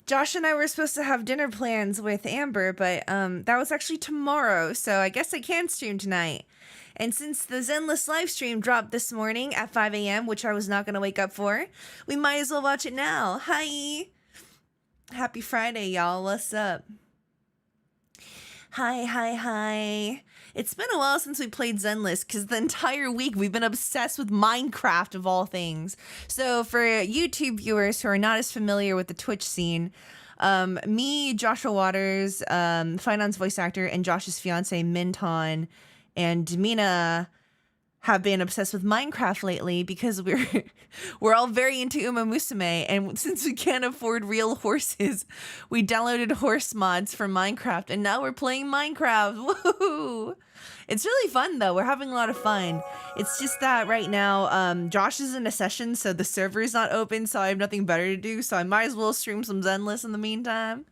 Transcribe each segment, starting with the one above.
Josh and I were supposed to have dinner plans with Amber, but that was actually tomorrow, so I guess I can stream tonight. And since the Zenless live stream dropped this morning at 5 a.m., which I was not going to wake up for, we might as well watch it now. Hi! Happy Friday, y'all. What's up? Hi. It's been a while since we played Zenless because the entire week we've been obsessed with Minecraft of all things. So for YouTube viewers who are not as familiar with the Twitch scene, me, Joshua Waters, Finance voice actor, and Josh's fiance Minton and Mina have been obsessed with Minecraft lately because we're all very into Uma Musume, and since we can't afford real horses, we downloaded horse mods for Minecraft, and now we're playing Minecraft. Woohoo! It's really fun though. We're having a lot of fun. It's just that right now, Josh is in a session, so the server is not open, so I have nothing better to do, so I might as well stream some Zenless in the meantime.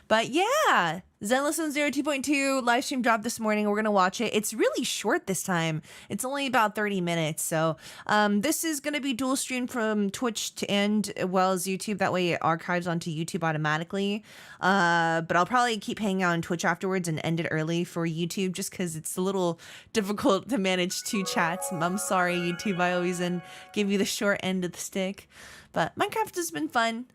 But yeah, Zenless Zone Zero 2.2 live stream dropped this morning. We're going to watch it. It's really short this time. It's only about 30 minutes. So this is going to be dual streamed from Twitch to end as well as YouTube. That way it archives onto YouTube automatically. But I'll probably keep hanging out on Twitch afterwards and end it early for YouTube just because it's a little difficult to manage two chats. I'm sorry, YouTube. I always give you the short end of the stick. But Minecraft has been fun.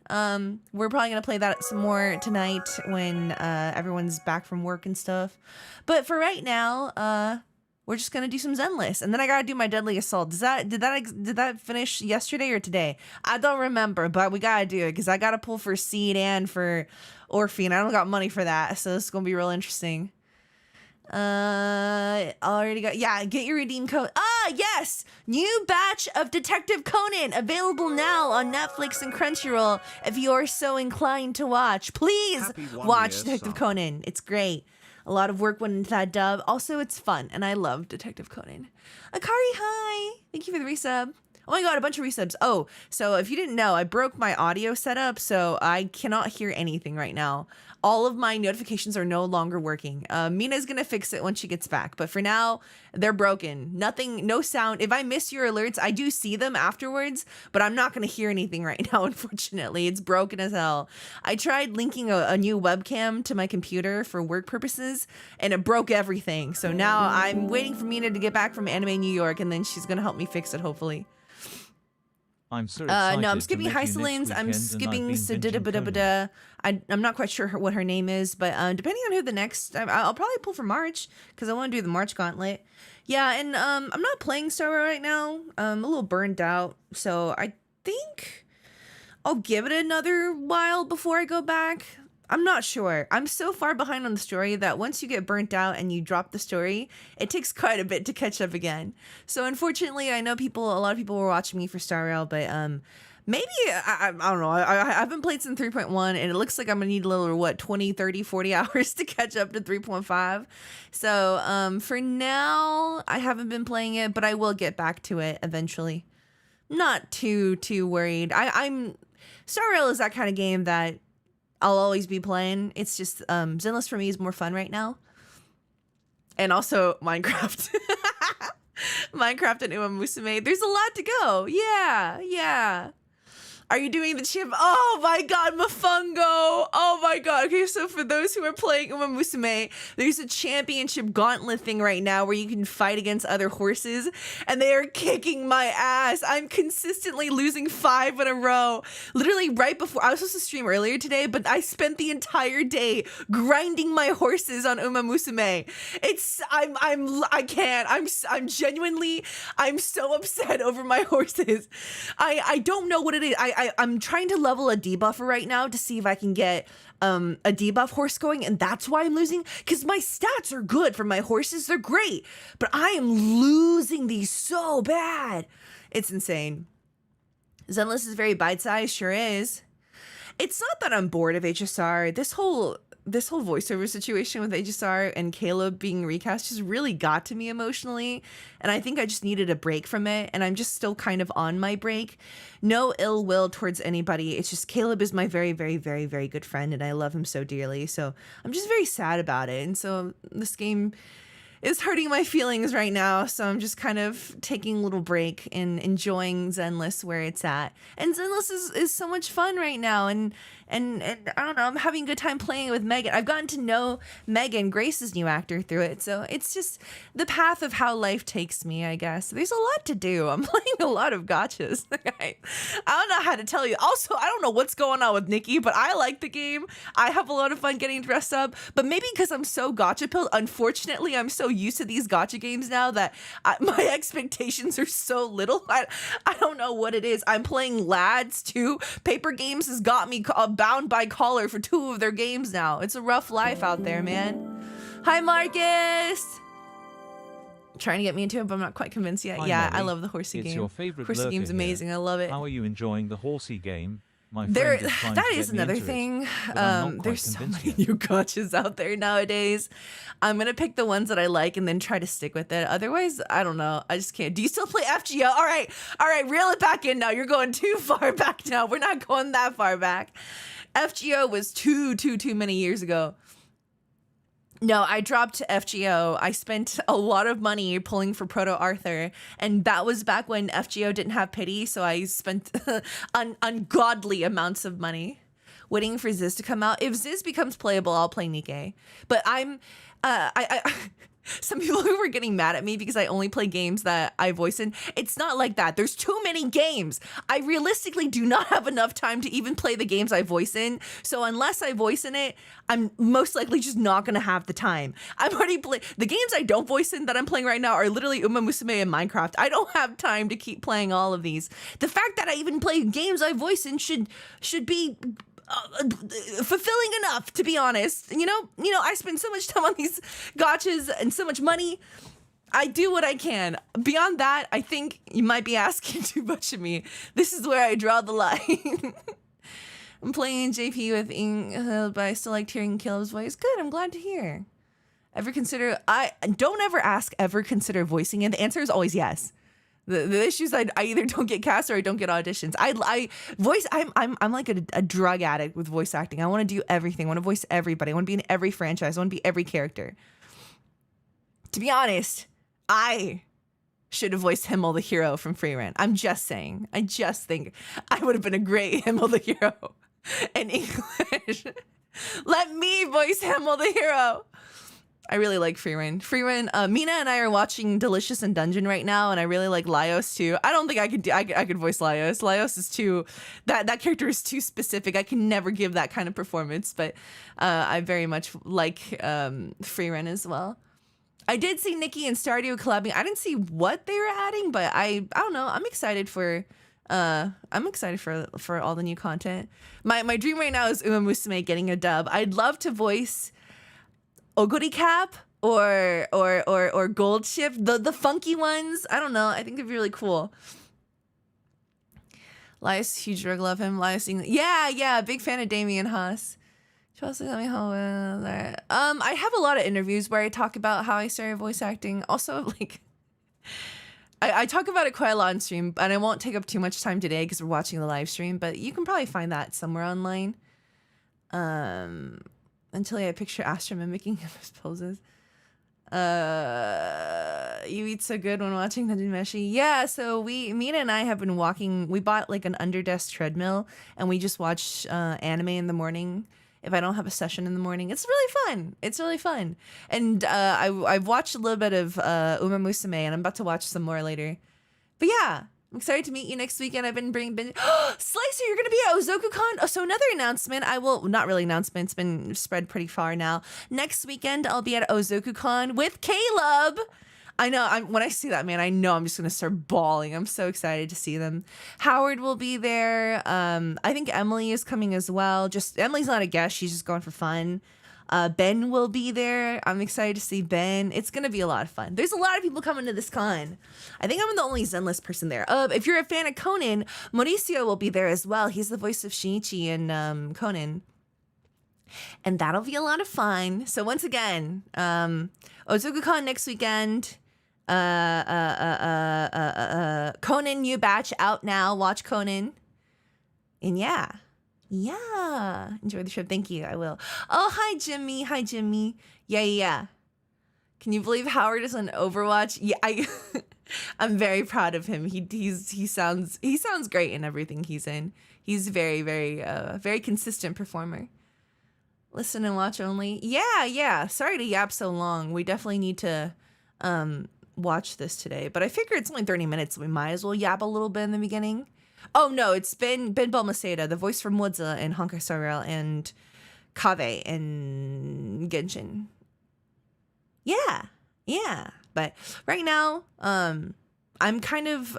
We're probably going to play that some more tonight when everyone's back from work and stuff. But for right now, we're just going to do some Zenless. And then I got to do my Deadly Assault. Did that finish yesterday or today? I don't remember, but we got to do it because I got to pull for Seed and for Orphe, and I don't got money for that. So this is going to be real interesting. Already got, yeah, get your redeem code. Yes, new batch of Detective Conan available now on Netflix and Crunchyroll if you're so inclined to watch. Please watch Detective Conan. It's great. A lot of work went into that dub. Also, it's fun, and I love Detective Conan. Akari, hi. Thank you for the resub. Oh my god, a bunch of resubs. Oh, so if you didn't know, I broke my audio setup, so I cannot hear anything right now. All of my notifications are no longer working. Mina's gonna fix it when she gets back, but for now, they're broken. Nothing, no sound. If I miss your alerts, I do see them afterwards, but I'm not gonna hear anything right now, unfortunately. It's broken as hell. I tried linking a new webcam to my computer for work purposes, and it broke everything. So now I'm waiting for Mina to get back from Anime New York, and then she's gonna help me fix it, hopefully. I'm so excited. No, I'm skipping Hysolines. I'm skipping Sadidabadabada. I'm not quite sure what her name is, but depending on who the next, I'll probably pull for March because I want to do the March Gauntlet. Yeah, and I'm not playing Star Rail right now. I'm a little burned out, so I think I'll give it another while before I go back. I'm not sure. I'm so far behind on the story that once you get burnt out and you drop the story, it takes quite a bit to catch up again. So unfortunately, I know a lot of people were watching me for Star Rail, but maybe, I don't know. I haven't played since 3.1 and it looks like I'm gonna need a little, 20, 30, 40 hours to catch up to 3.5. So for now, I haven't been playing it, but I will get back to it eventually. Not too worried. Star Rail is that kind of game that I'll always be playing. It's just Zenless for me is more fun right now. And also Minecraft. Minecraft and Uma Musume. There's a lot to go. Yeah. Are you doing the chip? Oh my god, Mofongo! Oh my god. Okay, so for those who are playing Uma Musume, there's a championship gauntlet thing right now where you can fight against other horses, and they are kicking my ass. I'm consistently losing 5 in a row. Literally right before, I was supposed to stream earlier today, but I spent the entire day grinding my horses on Uma Musume. I'm genuinely, I'm so upset over my horses. I don't know what it is. I'm trying to level a debuffer right now to see if I can get a debuff horse going, and that's why I'm losing, because my stats are good for my horses. They're great, but I am losing these so bad. It's insane. Zenless is very bite-sized, sure is. It's not that I'm bored of HSR. This whole voiceover situation with HSR and Caleb being recast just really got to me emotionally, and I think I just needed a break from it, and I'm just still kind of on my break. No ill will towards anybody. It's just Caleb is my very, very, very, very good friend, and I love him so dearly, so I'm just very sad about it, and so this game is hurting my feelings right now, so I'm just kind of taking a little break and enjoying Zenless where it's at. And Zenless is so much fun right now, and And I don't know, I'm having a good time playing it with Megan. I've gotten to know Megan, Grace's new actor, through it. So it's just the path of how life takes me, I guess. There's a lot to do. I'm playing a lot of gotchas. I don't know how to tell you. Also, I don't know what's going on with Nikki, but I like the game. I have a lot of fun getting dressed up. But maybe because I'm so gotcha pilled, unfortunately, I'm so used to these gotcha games now that my expectations are so little. I don't know what it is. I'm playing Lads too. Paper Games has got me bound by collar for 2 of their games now. It's a rough life out there, man. Hi, Marcus. Trying to get me into it, but I'm not quite convinced yet. Hi, yeah, Nelly. I love the horsey game. It's your favorite horsey lurker game's amazing. here. I love it. How are you enjoying the horsey game? My friend There, is trying that to is get me another into it, thing. but I'm not quite There's so convinced many yet. new gotchas out there nowadays. I'm gonna pick the ones that I like and then try to stick with it. Otherwise, I don't know. I just can't. Do you still play FGO? All right, reel it back in now. You're going too far back now. We're not going that far back. FGO was too many years ago. No, I dropped FGO. I spent a lot of money pulling for Proto Arthur, and that was back when FGO didn't have pity, so I spent ungodly amounts of money waiting for Ziz to come out. If Ziz becomes playable, I'll play Nikke. But I'm some people who were getting mad at me because I only play games that I voice in. It's not like that. There's too many games. I realistically do not have enough time to even play the games I voice in. So unless I voice in it, I'm most likely just not going to have the time. I'm already the games I don't voice in that I'm playing right now are literally Uma Musume and Minecraft. I don't have time to keep playing all of these. The fact that I even play games I voice in should be fulfilling enough, to be honest. You know, I spend so much time on these gotchas and so much money. I do what I can. Beyond that, I think you might be asking too much of me. This is where I draw the line. I'm playing JP with Ing, but I still liked hearing Caleb's voice. Good, I'm glad to hear. Don't ever ask, ever consider voicing it. The answer is always yes. The issues I either don't get cast or I don't get auditions. I'm like a drug addict with voice acting. I want to do everything. I want to voice everybody. I want to be in every franchise. I want to be every character. To be honest, I should have voiced Himmel the hero from Free Rent. I'm just saying. I just think I would have been a great Himmel the hero in English. Let me voice Himmel the hero. I really like Freeran. Mina and I are watching Delicious in Dungeon right now, and I really like Laios too. I don't think I could voice Laios. Laios is too, that character is too specific. I can never give that kind of performance, but I very much like Freeran as well. I did see Nikki and Stardew collabing. I didn't see what they were adding, but I don't know. I'm excited for all the new content. My dream right now is Uma Musume getting a dub. I'd love to voice Oguri Cap or Gold Ship, the funky ones. I don't know. I think it'd be really cool. Lias, huge drug, love him. Lias, yeah, big fan of Damien Haas. Chelsea, let me how I have a lot of interviews where I talk about how I started voice acting. Also, like, I talk about it quite a lot on stream, and I won't take up too much time today because we're watching the live stream. But you can probably find that somewhere online. Until I picture Astra mimicking his poses. You eat so good when watching the Meshi. Yeah, so Mina and I have been walking. We bought like an underdesk treadmill, and we just watch anime in the morning. If I don't have a session in the morning, it's really fun. And I've watched a little bit of Uma Musume, and I'm about to watch some more later. But yeah, I'm excited to meet you next weekend. I've been bringing Slicer, you're going to be at OzokuCon. Oh, so another announcement. Not really announcement. It's been spread pretty far now. Next weekend, I'll be at OzokuCon with Caleb. I know. When I see that, man, I know I'm just going to start bawling. I'm so excited to see them. Howard will be there. I think Emily is coming as well. Emily's not a guest. She's just going for fun. Ben will be there. I'm excited to see Ben. It's going to be a lot of fun. There's a lot of people coming to this con. I think I'm the only Zenless person there. If you're a fan of Conan, Mauricio will be there as well. He's the voice of Shinichi in Conan. And that'll be a lot of fun. So once again, OzokuCon next weekend. Conan new batch out now. Watch Conan. And yeah. Enjoy the trip. Thank you. I will. Oh, hi, Jimmy. Yeah. Can you believe Howard is on Overwatch? Yeah, I'm very proud of him. He sounds great in everything he's in. He's very, very consistent performer. Listen and watch only. Yeah. Sorry to yap so long. We definitely need to watch this today. But I figure it's only 30 minutes, so we might as well yap a little bit in the beginning. Oh no, it's Ben Balmaceda, the voice from Woodsla and Honkai Star Rail and Kave and Genshin. Yeah. But right now, I'm kind of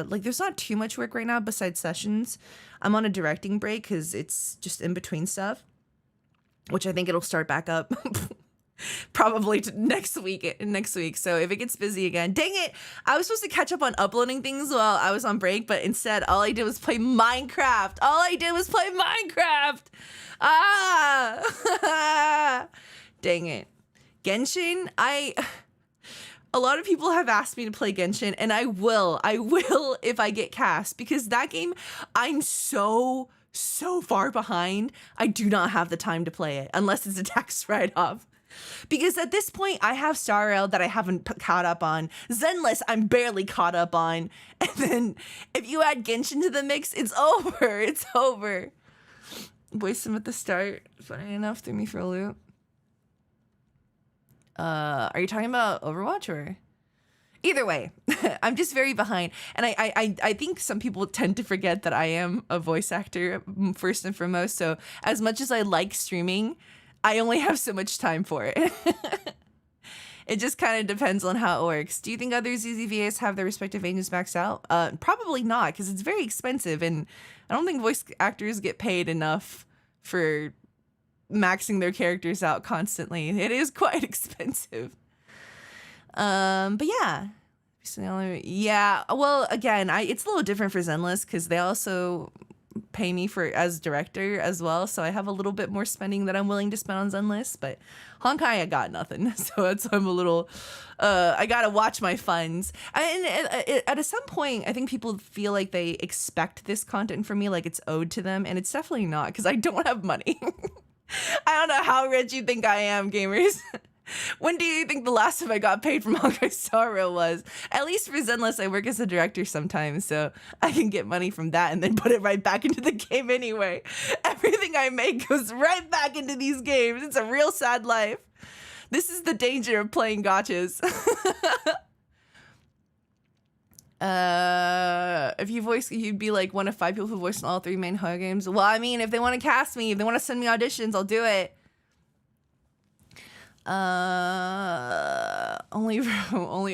like there's not too much work right now besides sessions. I'm on a directing break because it's just in between stuff, which I think it'll start back up probably next week. So if it gets busy again, dang it, I was supposed to catch up on uploading things while I was on break, but instead all I did was play Minecraft. Dang it. Genshin, a lot of people have asked me to play Genshin, and I will if I get cast, because that game, I'm so far behind. I do not have the time to play it unless it's a tax write-off. Because at this point, I have Star Rail that I haven't caught up on. Zenless, I'm barely caught up on. And then if you add Genshin to the mix, it's over. Voice him at the start. Funny enough, threw me for a loop. Are you talking about Overwatch or? Either way, I'm just very behind. And I think some people tend to forget that I am a voice actor first and foremost. So as much as I like streaming, I only have so much time for it. It just kind of depends on how it works. Do you think other ZZVAs have their respective agents maxed out? Probably not, because it's very expensive. And I don't think voice actors get paid enough for maxing their characters out constantly. It is quite expensive. But yeah. Well, again, it's a little different for Zenless because they also pay me for as director as well, so I have a little bit more spending that I'm willing to spend on Zenless. But Honkai, I got nothing, so that's why I'm a little. I gotta watch my funds, and at some point, I think people feel like they expect this content from me, like it's owed to them, and it's definitely not, because I don't have money. I don't know how rich you think I am, gamers. When do you think the last time I got paid from Honkai Star Rail was? At least for Zenless, I work as a director sometimes, so I can get money from that and then put it right back into the game anyway. Everything I make goes right back into these games. It's a real sad life. This is the danger of playing gachas. If you'd be like one of 5 people who voiced in all 3 main Hoyo games. Well, I mean, if they want to cast me, if they want to send me auditions, I'll do it. Only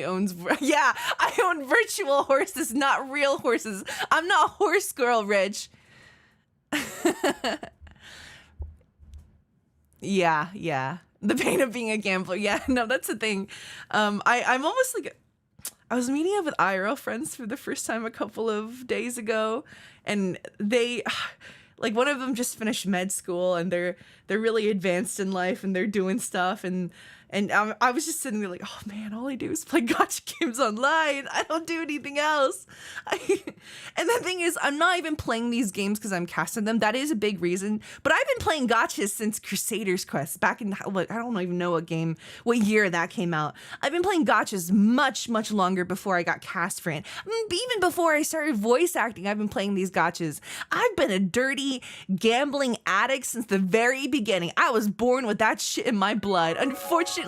owns. Yeah, I own virtual horses, not real horses. I'm not horse girl rich. Yeah. The pain of being a gambler. Yeah, no, that's the thing. I'm almost like. I was meeting up with IRL friends for the first time a couple of days ago, and they, like, one of them just finished med school, and they're really advanced in life, and they're doing stuff, and I was just sitting there like, oh man, all I do is play gacha games online. I don't do anything else. And the thing is, I'm not even playing these games because I'm casting them. That is a big reason. But I've been playing gachas since Crusader's Quest, back in, I don't even know what year that came out. I've been playing gachas much, much longer before I got cast for it. Even before I started voice acting, I've been playing these gachas. I've been a dirty gambling addict since the very beginning. I was born with that shit in my blood. Unfortunately,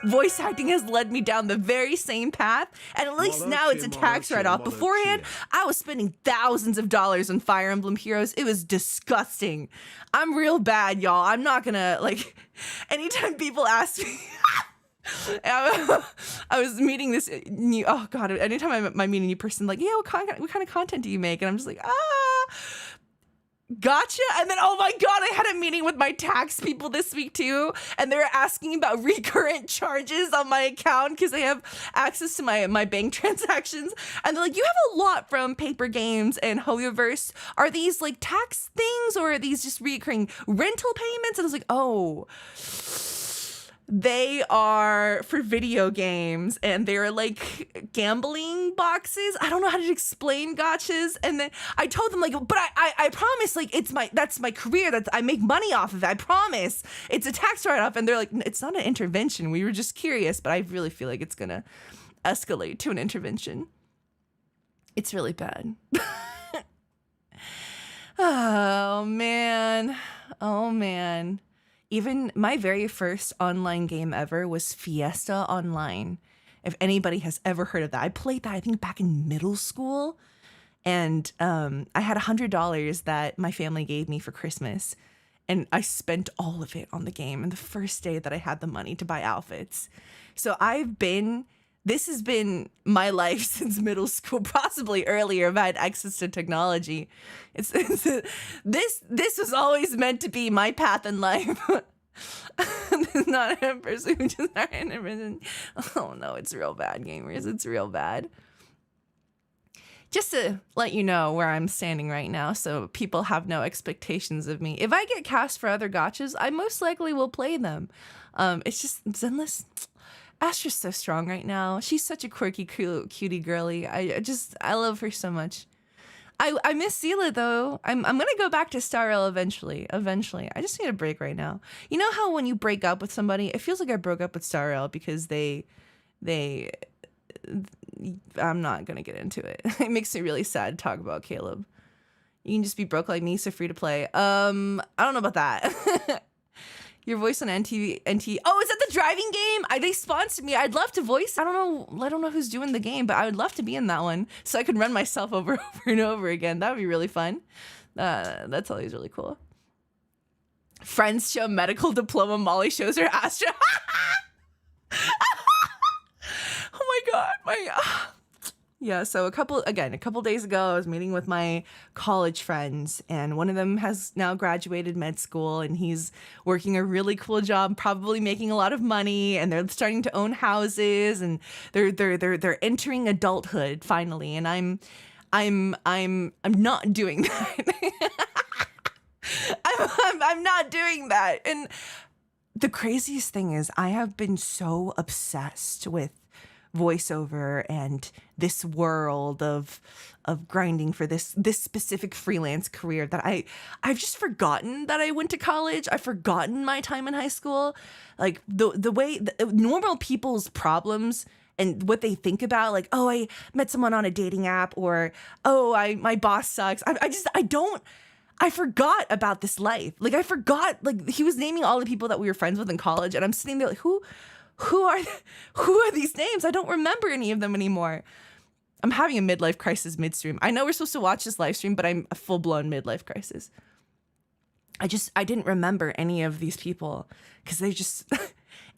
voice acting has led me down the very same path, and at least now it's a tax write-off. Beforehand, I was spending thousands of dollars on Fire Emblem Heroes. It was disgusting. I'm real bad, y'all. I'm not gonna, like, anytime people ask me, I was meeting this new, oh god, anytime I meet a new person, like, yeah, what kind of content do you make? And I'm just like, gotcha. And then, oh my god, I had a meeting with my tax people this week too, and they were asking about recurrent charges on my account because I have access to my bank transactions, and they're like, you have a lot from Paper Games and Hoyoverse. Are these like tax things, or are these just recurring rental payments? And I was like, oh, they are for video games, and they're like gambling boxes. I don't know how to explain gachas. And then I told them, like, but I promise, like, that's my career. I make money off of it. I promise. It's a tax write-off. And they're like, it's not an intervention. We were just curious, but I really feel like it's gonna escalate to an intervention. It's really bad. Oh, man. Oh, man. Even my very first online game ever was Fiesta Online. If anybody has ever heard of that. I played that, I think, back in middle school. And I had $100 that my family gave me for Christmas. And I spent all of it on the game. And the first day that I had the money to buy outfits. So this has been my life since middle school, possibly earlier. I've had access to technology. This was always meant to be my path in life. Not a person who just are in a prison. Oh no, it's real bad, gamers. It's real bad. Just to let you know where I'm standing right now, so people have no expectations of me. If I get cast for other gotchas, I most likely will play them. It's just Zenless. Astra's so strong right now. She's such a quirky, cutie girly. I love her so much. I miss Sela though. I'm gonna go back to Star Rail eventually. I just need a break right now. You know how when you break up with somebody, it feels like I broke up with Star Rail because I'm not gonna get into it. It makes me really sad to talk about Caleb. You can just be broke like me, so free to play. I don't know about that. Your voice on NT. Oh, is that the driving game? They sponsored me. I'd love to voice. I don't know who's doing the game, but I would love to be in that one so I could run myself over and over again. That would be really fun. That's always really cool. Friends show medical diploma. Molly shows her Astra. Oh my god, yeah, so a couple days ago, I was meeting with my college friends, and one of them has now graduated med school, and he's working a really cool job, probably making a lot of money, and they're starting to own houses, and they're entering adulthood finally, and I'm not doing that. I'm not doing that. And the craziest thing is, I have been so obsessed with voiceover and this world of grinding for this specific freelance career that I've just forgotten that I went to college. I've forgotten my time in high school. Like the way normal people's problems and what they think about, like, oh, I met someone on a dating app, or oh, my boss sucks. I forgot about this life. Like, I forgot, like, he was naming all the people that we were friends with in college, and I'm sitting there like, who are these names? I don't remember any of them anymore. I'm having a midlife crisis midstream. I know we're supposed to watch this live stream, but I'm a full-blown midlife crisis. I didn't remember any of these people because they just,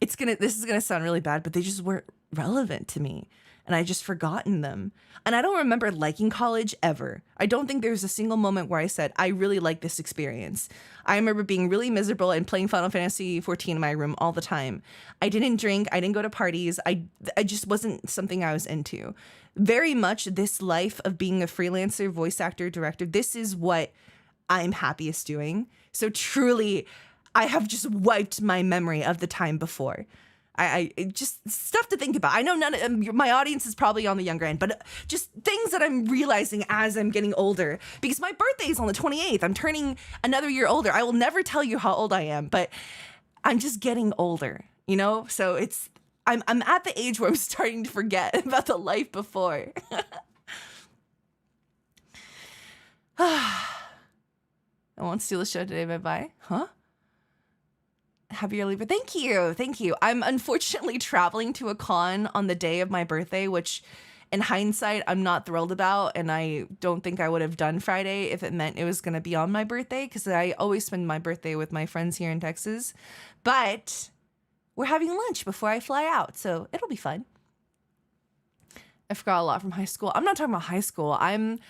this is gonna sound really bad, but they just weren't relevant to me. And I just forgotten them. And I don't remember liking college ever. I don't think there was a single moment where I said, I really like this experience. I remember being really miserable and playing Final Fantasy 14 in my room all the time. I didn't drink. I didn't go to parties. I just wasn't something I was into. Very much this life of being a freelancer, voice actor, director, this is what I'm happiest doing. So truly, I have just wiped my memory of the time before. I just stuff to think about. I know my audience is probably on the younger end, but just things that I'm realizing as I'm getting older, because my birthday is on the 28th. I'm turning another year older. I will never tell you how old I am, but I'm just getting older, you know? So I'm at the age where I'm starting to forget about the life before. I won't steal the show today. Bye-bye. Huh? Happy early birthday. Thank you. I'm unfortunately traveling to a con on the day of my birthday, which in hindsight, I'm not thrilled about. And I don't think I would have done Friday if it meant it was going to be on my birthday, because I always spend my birthday with my friends here in Texas. But we're having lunch before I fly out, so it'll be fun. I forgot a lot from high school. I'm not talking about high school. I'm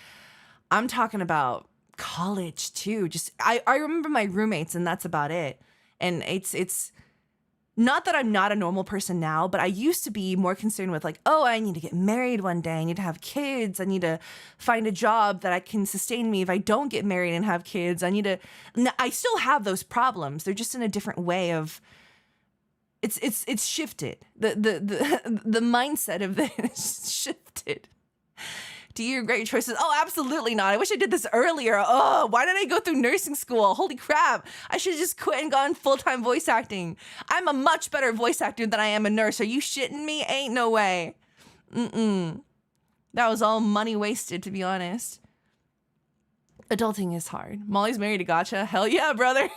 talking about college too. Just I remember my roommates, and that's about it. And it's not that I'm not a normal person now, but I used to be more concerned with, like, oh, I need to get married one day. I need to have kids. I need to find a job that can sustain me if I don't get married and have kids. I still have those problems. They're just in a different way of, it's shifted. The mindset of this is shifted. Do you regret your choices? Oh, absolutely not. I wish I did this earlier. Oh, why did I go through nursing school? Holy crap. I should have just quit and gone full-time voice acting. I'm a much better voice actor than I am a nurse. Are you shitting me? Ain't no way. That was all money wasted, to be honest. Adulting is hard. Molly's married to Gotcha. Hell yeah, brother.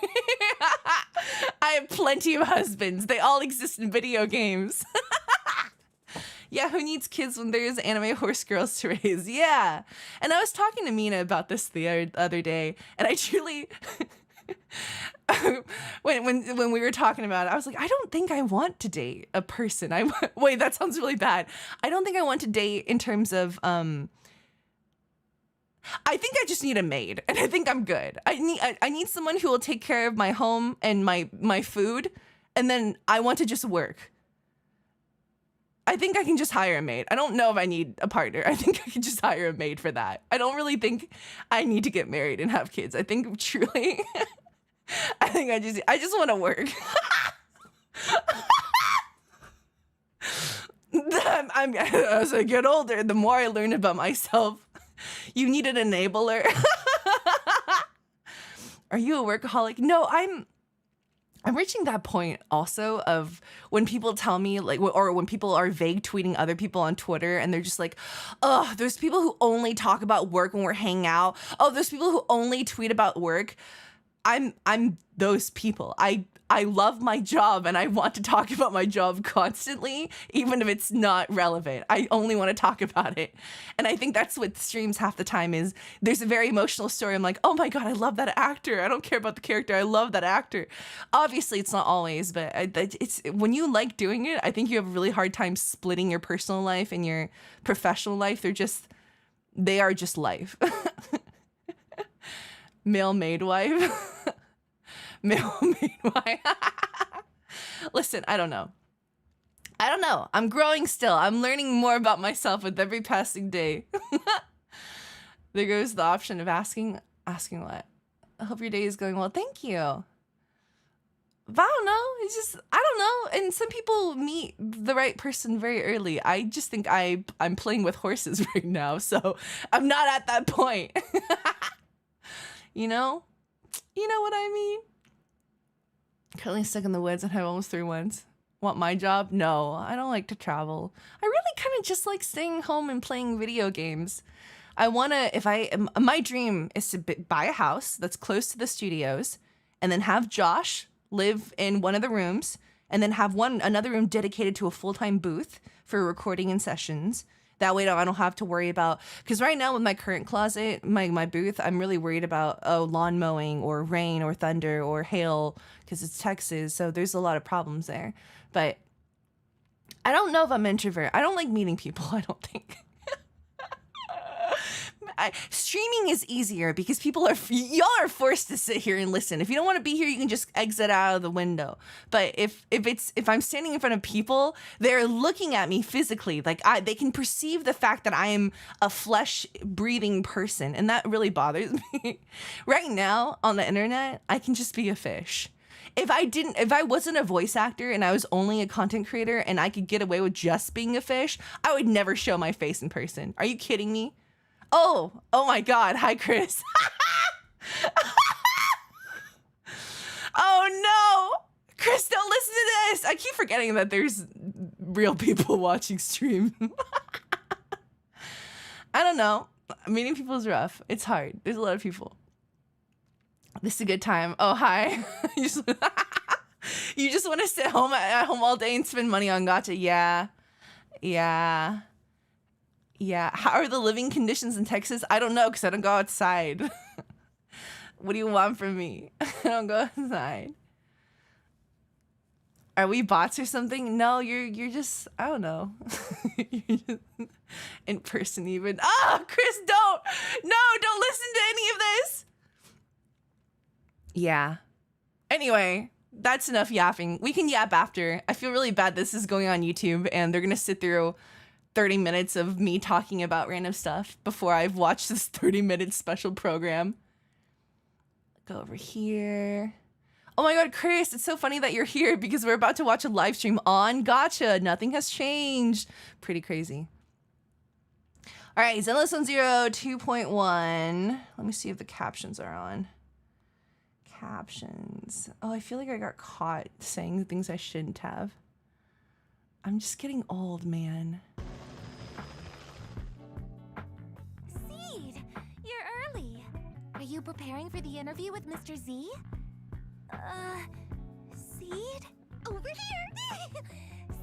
I have plenty of husbands. They all exist in video games. Yeah, who needs kids when there's anime horse girls to raise? Yeah. And I was talking to Mina about this the other day, and I truly... when we were talking about it, I was like, I don't think I want to date a person. Wait, that sounds really bad. I don't think I want to date in terms of... I think I just need a maid, and I think I'm good. I need someone who will take care of my home and my food, and then I want to just work. I think I can just hire a maid. I don't know if I need a partner. I think I can just hire a maid for that. I don't really think I need to get married and have kids. I think truly, I think I just want to work. As I get older, the more I learn about myself. You need an enabler. Are you a workaholic? No, I'm reaching that point also of when people tell me like, or when people are vague tweeting other people on Twitter and they're just like, oh, there's people who only talk about work when we're hanging out. Oh, there's people who only tweet about work. I'm those people. I love my job and I want to talk about my job constantly, even if it's not relevant. I only want to talk about it. And I think that's what streams half the time is. There's a very emotional story. I'm like, oh my God, I love that actor. I don't care about the character. I love that actor. Obviously, it's not always, but it's when you like doing it, I think you have a really hard time splitting your personal life and your professional life. They are just life. Male maid wife. Male maid wife. Listen, I don't know. I'm growing still. I'm learning more about myself with every passing day. There goes the option of asking what? I hope your day is going well. Thank you. But I don't know. It's just, I don't know. And some people meet the right person very early. I just think I'm playing with horses right now. So I'm not at that point. You know what I mean? Currently stuck in the woods and have almost 3 months. Want my job? No, I don't like to travel. I really kind of just like staying home and playing video games. My dream is to buy a house that's close to the studios and then have Josh live in one of the rooms and then have another room dedicated to a full-time booth for recording and sessions. That way I don't have to worry about, because right now with my current closet, my booth, I'm really worried about lawn mowing or rain or thunder or hail because it's Texas. So there's a lot of problems there. But I don't know if I'm an introvert. I don't like meeting people, I don't think. Streaming is easier because y'all are forced to sit here and listen. If you don't want to be here, you can just exit out of the window. But if I'm standing in front of people, they're looking at me physically. Like they can perceive the fact that I am a flesh breathing person, and that really bothers me. Right now on the internet, I can just be a fish. If I wasn't a voice actor and I was only a content creator and I could get away with just being a fish, I would never show my face in person. Are you kidding me? Oh my God. Hi, Chris. Oh no. Chris, don't listen to this. I keep forgetting that there's real people watching stream. I don't know. Meeting people is rough. It's hard. There's a lot of people. This is a good time. Oh, hi. You just want to sit at home all day and spend money on gacha. Yeah. How are the living conditions in Texas? I don't know because I don't go outside. What do you want from me? I don't go outside. Are we bots or something? No, you're just, I don't know. You're just in person even. Chris, don't listen to any of this. Yeah. Anyway, that's enough yapping. We can yap after. I feel really bad this is going on YouTube and they're going to sit through 30 minutes of me talking about random stuff before I've watched this 30-minute special program. Go over here. Oh my God, Chris, it's so funny that you're here because we're about to watch a live stream on Gacha. Nothing has changed. Pretty crazy. All right, Zenless Zone Zero 2.1. Let me see if the captions are on. Captions. Oh, I feel like I got caught saying things I shouldn't have. I'm just getting old, man. you preparing for the interview with Mr. Z? Seed? Over here!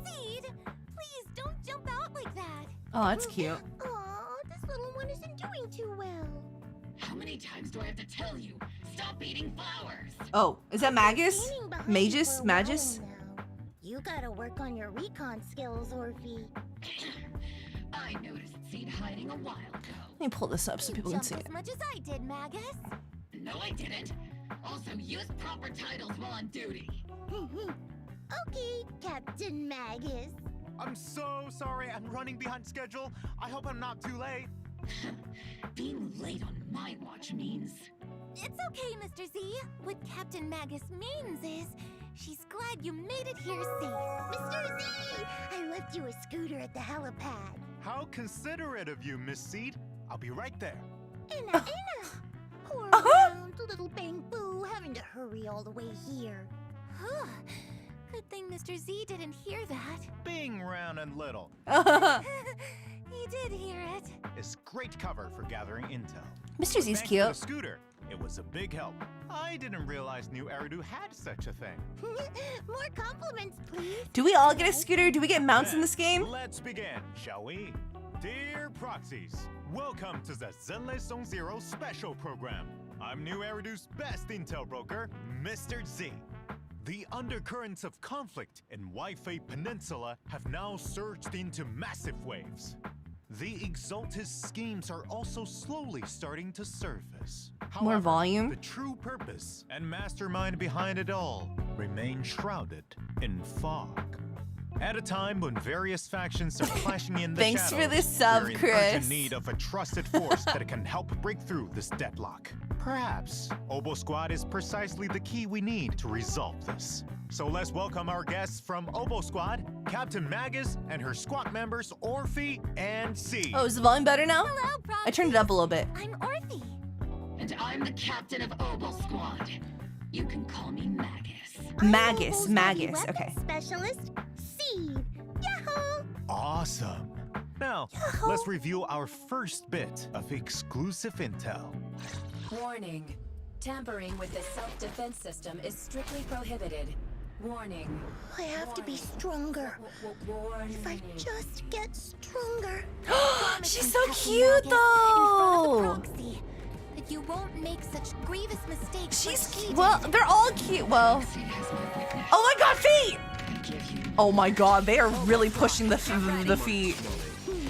Seed, please don't jump out like that. Oh, that's cute. Aw, this little one isn't doing too well. How many times do I have to tell you? Stop eating flowers! Oh, is that Magus? Standing behind Magus? you for a Magus? while now. You gotta work on your recon skills, Orphe. I noticed Seed hiding a while ago. Let me pull this up so You people can jumped see as it. much as I did, Magus. No, I didn't. Also, use proper titles while on duty. Okay, Captain Magus. I'm so sorry. I'm running behind schedule. I hope I'm not too late. Being late on my watch means... It's okay, Mr. Z. What Captain Magus means is she's glad you made it here safe. Mr. Z! I left you a scooter at the helipad. How considerate of you, Miss Seed. I'll be right there. Inna. Poor round little Bang Boo having to hurry all the way here. Huh. Good thing Mr. Z didn't hear that. Being round and little He did hear it. is great cover for gathering intel. Mr. Z's Thanks to cute. the scooter. It was a big help. I didn't realize New Eridu had such a thing. More compliments, please. Do we all get a scooter? Do we get mounts in this game? Let's begin, shall we? Dear Proxies, welcome to the Zenless Zone Zero special program. I'm New Eridu's best intel broker, Mr. Z. The undercurrents of conflict in Wi-Fi Peninsula have now surged into massive waves. The Exaltus schemes are also slowly starting to surface. More However, volume? the true purpose and mastermind behind it all remain shrouded in fog. At a time when various factions are clashing in the Thanks for shadows, the sub, we're in Chris. urgent need of a trusted force that can help break through this deadlock. Perhaps Obo Squad is precisely the key we need to resolve this. So let's welcome our guests from Obo Squad, Captain Magus and her squad members Orphe and C. Oh, is the volume better now? Hello, Proxy. I turned it up a little bit. I'm Orphe. And I'm the captain of Obo Squad. You can call me Magus. Magus, I'm Magus, weapons okay. Specialist, Seed. Yahoo! Awesome. Now, let's review our first bit of exclusive intel. Warning. Tampering with the self-defense system is strictly prohibited. Warning. I have to be stronger. Warning. If I just get stronger. She's so cute though. That you won't make such grievous mistakes. She's like he cute. Well, did. they're all cute. Well, Seed has my weakness. oh my god, feet! I give you Oh my god, they are really pushing the feet.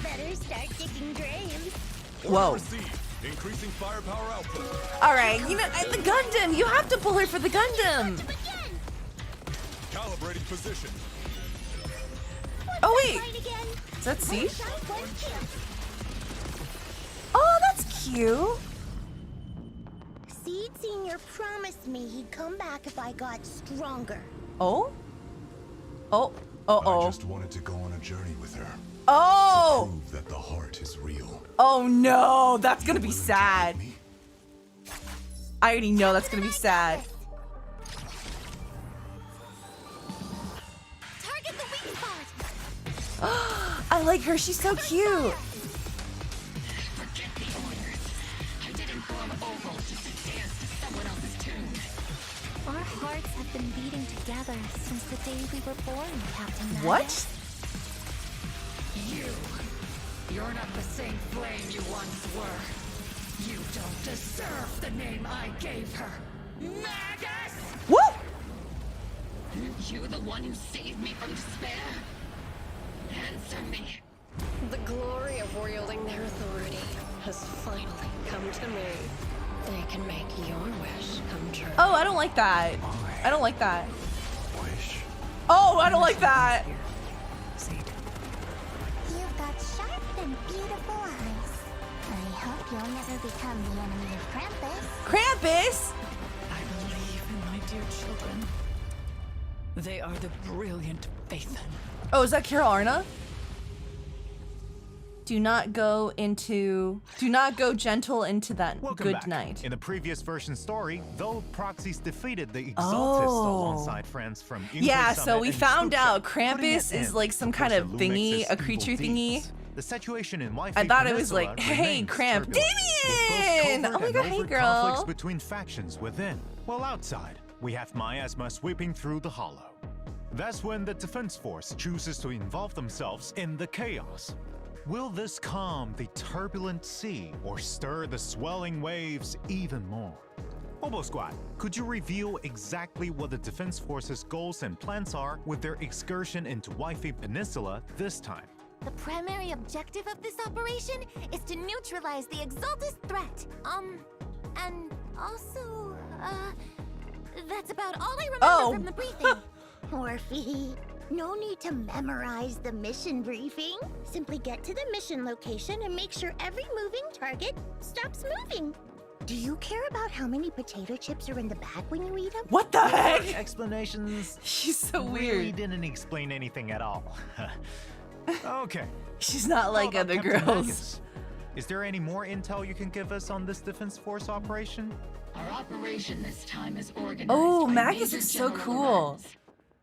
Better start digging graves. Whoa. Increasing firepower output. All right, you know, the Gundam. You have to pull her for the Gundam. Begin. Calibrating position. Oh wait, Fight again. is that C? One shot, one kill. Oh, that's cute. Seed Senior promised me he'd come back if I got stronger. Oh? Oh, I oh. just wanted to go on a journey with her. Oh! Prove that the heart is real. Oh no, that's gonna be Willing to sad. help me? I already know that's gonna be sad. Target the weak spot. I like her, she's so cute. forget the orders. I didn't form Oval just to dance to someone else's tune. Our hearts have been beating together since the day we were born, Captain Magus. What? You're not the same flame you once were. You don't deserve the name I gave her. Magus! Woo! Aren't you the one who saved me from despair? Answer me. The glory of wielding their authority has finally come to me. They can make your wish come true. Oh, I don't like that. I don't like that. Wish. Oh, I don't like that. You've got sharp and beautiful eyes. I hope you'll never become the enemy of Krampus. Krampus? I believe in my dear children. They are the brilliant Phaethon. Oh, is that Carol Arna? Do not go gentle into that Welcome good back. night. In the previous version story, though Proxies defeated the Exaltus Oh. alongside friends from Inquis Yeah, so Summit we and found Scoop out Shop, putting Krampus an is end like some to kind of Portia thingy, Lumix's a creature evil thingy deeds. the situation in Wi-Fi I thought it was Peninsula like, hey, remains Cramp. turbulent, Damien! with both Oh my covert god, and hey, overt conflicts girl. between factions within, while outside, we have miasma sweeping through the hollow. That's when the defense force chooses to involve themselves in the chaos. Will this calm the turbulent sea or stir the swelling waves even more? Obo Squad, could you reveal exactly what the defense force's goals and plans are with their excursion into Wi-Fi Peninsula this time? The primary objective of this operation is to neutralize the Exaltus threat. And also, that's about all I remember from the briefing. Morphe, no need to memorize the mission briefing. Simply get to the mission location and make sure every moving target stops moving. Do you care about how many potato chips are in the bag when you eat them? What the heck? Explanations She's so really weird. didn't explain anything at all. Okay. She's not like How about other Captain girls. Magus? Is there any more intel you can give us on this defense force operation? Our operation this time is organized Oh, by Magus Major is so General cool. Lorenz,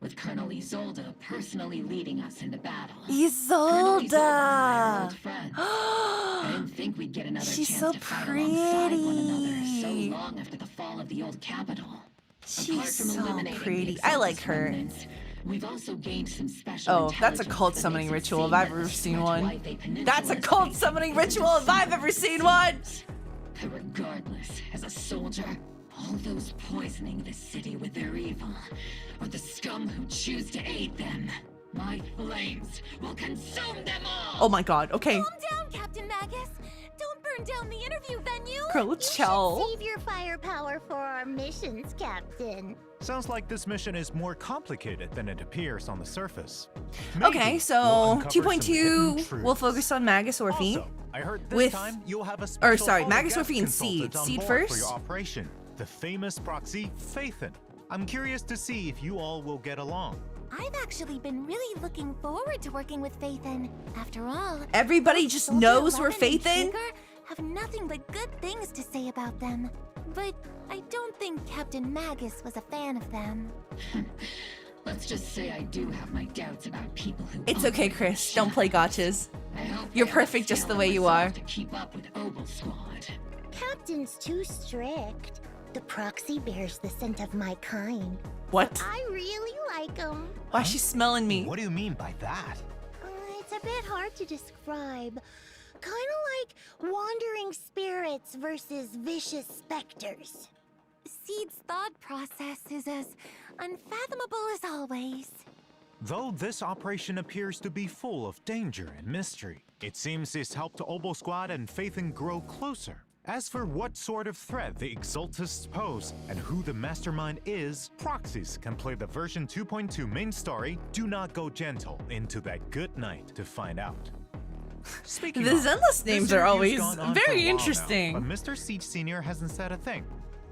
with Colonel Isolde personally leading us into battle. Isolde! Colonel Isolde and I are old friends. I didn't think we'd get another She's chance so to fight alongside one another so pretty. long after the fall of the old capital. Apart She's from so eliminating the pretty. I like Exaltus her. remnants, we've also gained some special Oh, that's a intelligence cult that summoning makes it ritual if seem I've that ever the seen threat one. Wi-Fi Peninsula That's a is cult facing summoning isn't ritual if I've ever seen one. But regardless, as a soldier, all those poisoning the city with their evil, or the scum who choose to aid them, my flames will consume them all! Oh my god, okay. Calm down, Captain Magus. Don't burn down the interview venue. Girl, You chill. should save your firepower for our missions, Captain. Sounds like this mission is more complicated than it appears on the surface. Okay, Maybe so we'll uncover some 2.2, hidden we'll truths. focus on Magus Orphe. Also, I heard this with- time you'll have a or special sorry, holo Magus guest Orphe and consultant Seed. on Seed board first? for your operation, the famous proxy Phaethon. I'm curious to see if you all will get along. I've actually been really looking forward to working with Phaethon. After all, Everybody both just Soldier knows we're 11 and Phaethon? Trigger have nothing but good things to say about them. But I don't think Captain Magus was a fan of them. Let's just say I do have my doubts about people who. It's okay, operate in Chris. Don't play gotchas. I hope You're they have perfect just the skill way and you resolve are. To keep up with Obo Squad. Captain's too strict. The proxy bears the scent of my kind. What? I really like him. Why is she smelling me? What do you mean by that? It's a bit hard to describe. Kind of like wandering spirits versus vicious specters. Seed's thought process is as unfathomable as always. Though this operation appears to be full of danger and mystery, it seems it's helped Obo Squad and Phaethon grow closer. As for what sort of threat the Exaltists pose and who the mastermind is, proxies can play the version 2.2 main story Do Not Go Gentle into that good night to find out. Speaking The of, Zenless this names are interview's always gone on for a very while now, interesting. but Mr. Siege Sr. hasn't said a thing.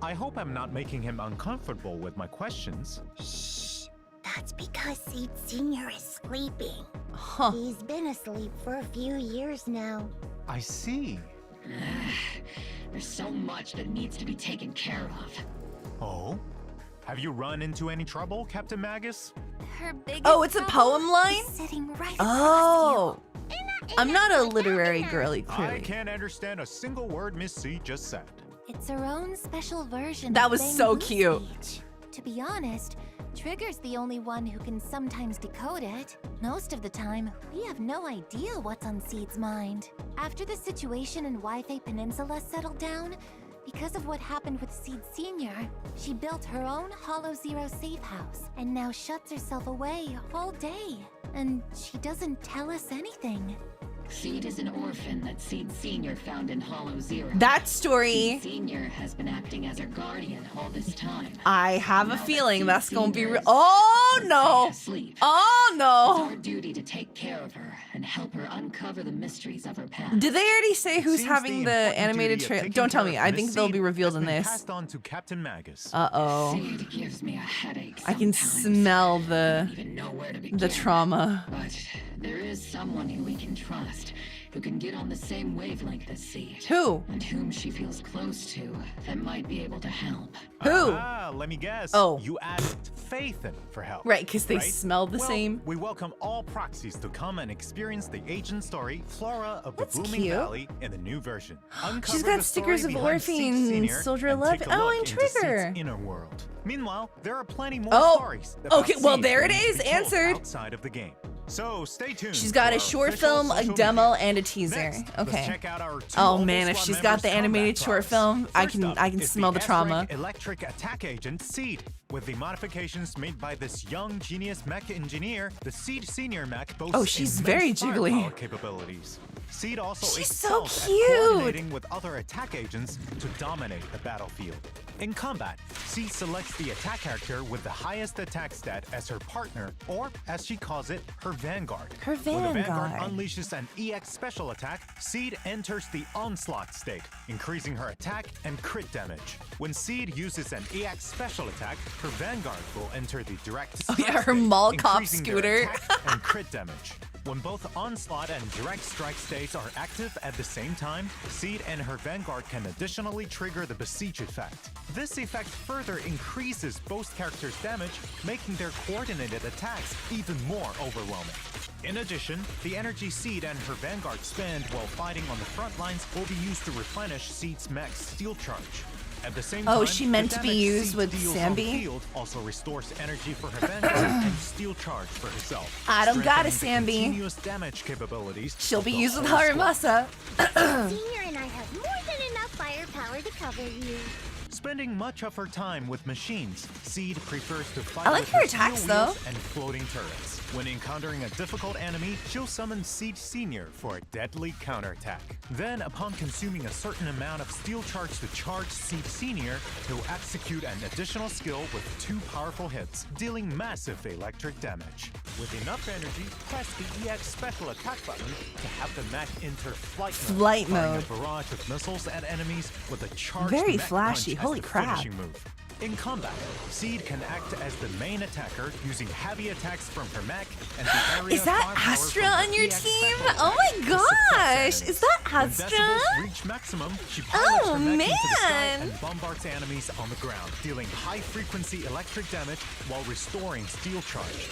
I hope I'm not making him uncomfortable with my questions. Shh. That's because Seed Sr. is sleeping. Huh. He's been asleep for a few years now. I see. There's so much that needs to be taken care of. Oh? Have you run into any trouble, Captain Magus? Her biggest Oh, it's a trouble poem line? is sitting right Oh. across I'm not a literary girly, I clearly. can't understand a single word Miss C just said. you. It's her own special version. That of was so Bamboo cute. speech. To be honest, Trigger's the only one who can sometimes decode it. Most of the time, we have no idea what's on Seed's mind. After the situation in Wi-Fi Peninsula settled down, because of what happened with Seed Sr., she built her own Hollow Zero safe house and now shuts herself away all day. And she doesn't tell us anything. Seed is an orphan that Seed Sr. found in Hollow Zero. That story, Seed Sr. has been acting as her guardian all this time. I have a Now that feeling Seed that's gonna be Sr. real. is Oh no! asleep. Oh It's no! our duty to take care of her and help her uncover the mysteries of her past. Did they already say who's Seems having the important animated duty of trailer? taking Don't tell care me. of I Miss think they'll Seed be revealed has in been this. Passed on to Captain Magus. Uh-oh. Seed gives me a headache I can sometimes. smell I the don't even know where to begin. trauma. But there is is someone who we can trust, who can get on the same wavelength as Seed. Who? And whom she feels close to, that might be able to help. Who? Let me guess. Oh. You asked Faithin for help. Right, because they right? smell the Well, same. We welcome all proxies to come and experience the agent story, Flora of That's the Booming cute. Valley, in the new version. She's Uncover got the stickers story of behind Orphe Seed and Senior Soldier and 11. take a Oh, look and into Seed's Trigger. inner world. Meanwhile, there are plenty more Oh, stories. about okay, well, Seed there it that need to is, be told answered. Outside of the game. So stay tuned. She's got for a our short official film, a social demo, media. and a teaser. Next, let's Okay. check out our two Oh Opal man, if Squad she's got the members' animated combat short products. film, I First can up is smell the trauma. S-rank electric attack agent Seed. With the modifications made by this young genius mech engineer, the Seed Senior mech boasts Oh, she's immense very firepower jiggly. capabilities. Seed also She's so excels cute. at coordinating with other attack agents to dominate the battlefield. In combat, Seed selects the attack character with the highest attack stat as her partner, or as she calls it, her vanguard. Her When the vanguard vanguard. unleashes an EX special attack, Seed enters the onslaught state, increasing her attack and crit damage. When Seed uses an EX special attack, her vanguard will enter the direct Oh, strike yeah, her state, mall cop increasing their scooter. attack and crit damage. When both onslaught and direct strike states are active at the same time, Seed and her vanguard can additionally trigger the besiege effect. This effect further increases both characters' damage, making their coordinated attacks even more overwhelming. In addition, the energy Seed and her vanguard spend while fighting on the front lines will be used to replenish Seed's mech's steel charge. At the same Oh, time, she meant the to be damage used Seed with deals on the Sambi? field also restores energy for her vanguard and steel charge for herself. I don't got it, strengthening the Sambi. continuous damage capabilities. She'll of be the used with whole squad. Haramasa. Senior and I have more than enough firepower to cover you. Spending much of her time with machines, Seed prefers to fight I like with her steel attacks, wheels though. and floating turrets. When encountering a difficult enemy, she'll summon Seed Senior for a deadly counterattack. Then, upon consuming a certain amount of steel charge to charge Seed Senior, he'll execute an additional skill with 2 powerful hits, dealing massive electric damage. With enough energy, press the EX special attack button to have the mech enter flight mode. Flight firing mode. A barrage of missiles at enemies with a charged Very mech flashy, punch holy as the crap. finishing move. In combat, Seed can act as the main attacker using heavy attacks from her mech and the area Is that firepower Astra from her on your EX team? special Oh my attack to suppress gosh! enemies. Is that When Astra? decibels reach maximum, she pilots Oh, her mech into the sky man. and bombards enemies on the ground, dealing high-frequency electric damage while restoring steel charge.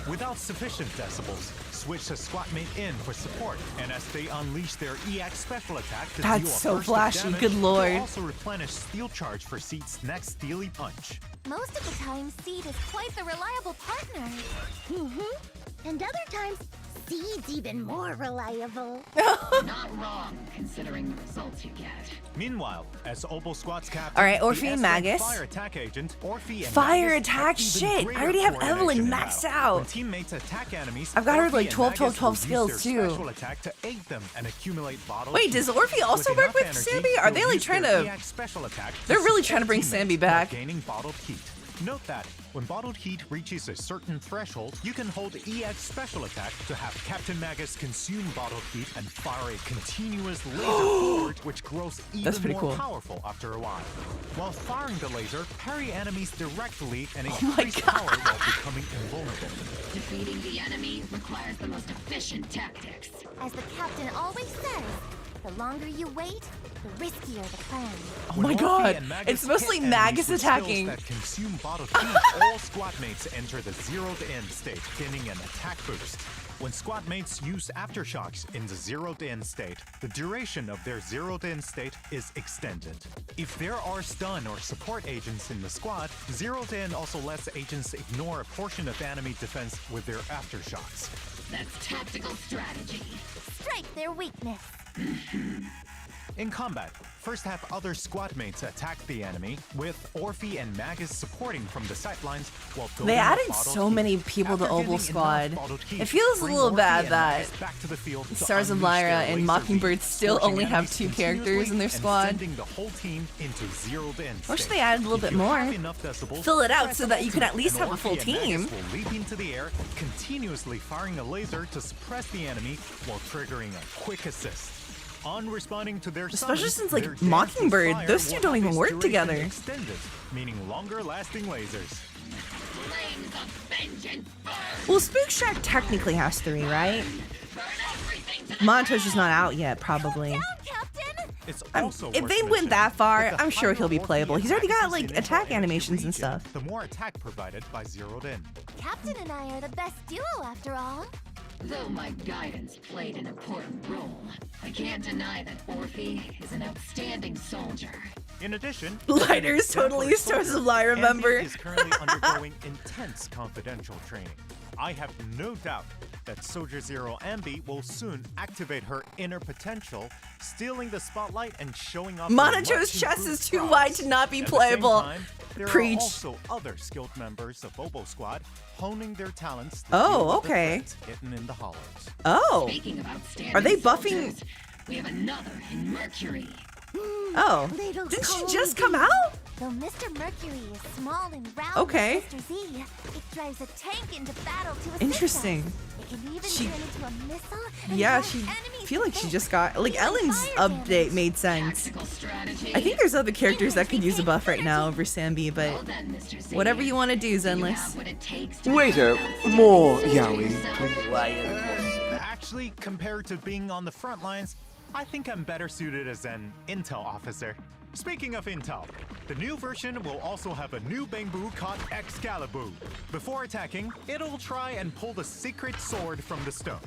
Without sufficient decibels, switch a squadmate in for support, and as they unleash their EX special attack to That's deal a so burst of flashy, damage, good lord. they'll also replenish steel charge for Seed's next steely punch. Most of the time, Seed is quite the reliable partner. And other times, Seed's even more reliable. Not wrong, considering the results you get. Meanwhile, as Opal Squad's captain, All right, the Orphe and S-rank Magus. fire attack agent, Orphe and Fire Magus attack, have even shit. I greater already have coordination Evelyn in maxed battle. out. When teammates attack enemies, I've got her, Orphe like, and 12, 12, Magus 12 will use skills, their too. special attack to aid them and accumulate bottled Wait, heat. does Orphe also work With with enough energy, Sambi? Are they they'll like use trying their to? EX special attack to They're really support trying to bring teammates Sambi back. while gaining bottled heat. Note that when bottled heat reaches a certain threshold, you can hold EX special attack to have Captain Magus consume bottled heat and fire a continuous laser forward, which grows That's even pretty more cool. powerful after a while. While firing the laser, parry enemies directly and my increase power while becoming invulnerable. Defeating the enemy requires the most efficient tactics. As the captain always says, the longer you wait, the riskier the plan. Oh When my Orphe god! and Magus It's mostly hit enemies Magus with skills attacking. that consume bottled heat, all squadmates enter the zeroed-in state, gaining an attack boost. When squadmates use aftershocks in the zeroed-in state, the duration of their zeroed-in state is extended. If there are stun or support agents in the squad, zeroed-in also lets agents ignore a portion of enemy defense with their aftershocks. That's tactical strategy. Strike their weakness. In combat, first have other squadmates attack the enemy, with Orphe and Magus supporting from the sidelines while They building up added bottled so heat. many people to After Opal getting enough Squad. bottled heat, It feels a bring little Orphe bad and that Magus back to the field to Stars of unleash Lyra their and laser Mockingbird beam, still scorching only have enemies 2 characters continuously in their and squad. sending the whole team into zeroed-in I wish state. they added a little If bit you more. have enough decibels, Fill it out press so that you can ultimate, at least and have a full Orphe and team. Magus will leap into the air, continuously firing a laser to suppress the enemy while triggering a quick assist. On responding to their Especially summons, since, like, their dance with Mockingbird, fire those two will don't have even its work duration together. Extended, meaning longer-lasting lasers. Flames of vengeance burn. Well, Spook Shack technically has 3, right? Monto's just not out yet, probably. It's also If worth they went mentioning that far, that the I'm sure higher he'll be Orpheus playable. He's already got magazine like intel attack energy animations and region, stuff. The more attack provided by zeroed in. Captain and I are the best duo after all. Though my guidance played an important role, I can't deny that Orphe is an outstanding soldier. In addition, Lighter is totally a source of lie, remember? Ambi is currently undergoing intense confidential training. I have no doubt that Soldier Zero Ambi will soon activate her inner potential, stealing the spotlight and showing off. Monacho's chest is too wide to not be playable. There Preach. are also other skilled members of Obo Squad honing their talents. To Oh, deal with the okay. threats hidden in the hollows. Oh. Speaking of outstanding Are they buffing? soldiers, we have another in Mercury. Oh. Little Didn't she Cody. just come out? Though Mr. Mercury is small and round Okay. like Mr. Z, it drives a tank into battle to assist Interesting. us. It can even She- turn into a missile and Yeah, blast she enemies feel like with she it. just got like Even Ellen's fire update damage. made sense. Tactical strategy. I think there's other characters that could use a buff right now over Sambi, Well but then, Mr. Z, whatever you want to do, you have Zenless. what it takes to Waiter, become an outstanding more soldier yaoi, yourself. please. Actually, compared to being on the front lines, I think I'm better suited as an intel officer. Speaking of intel, the new version will also have a new Bangbu called Excalibur. Before attacking, it'll try and pull the secret sword from the stone.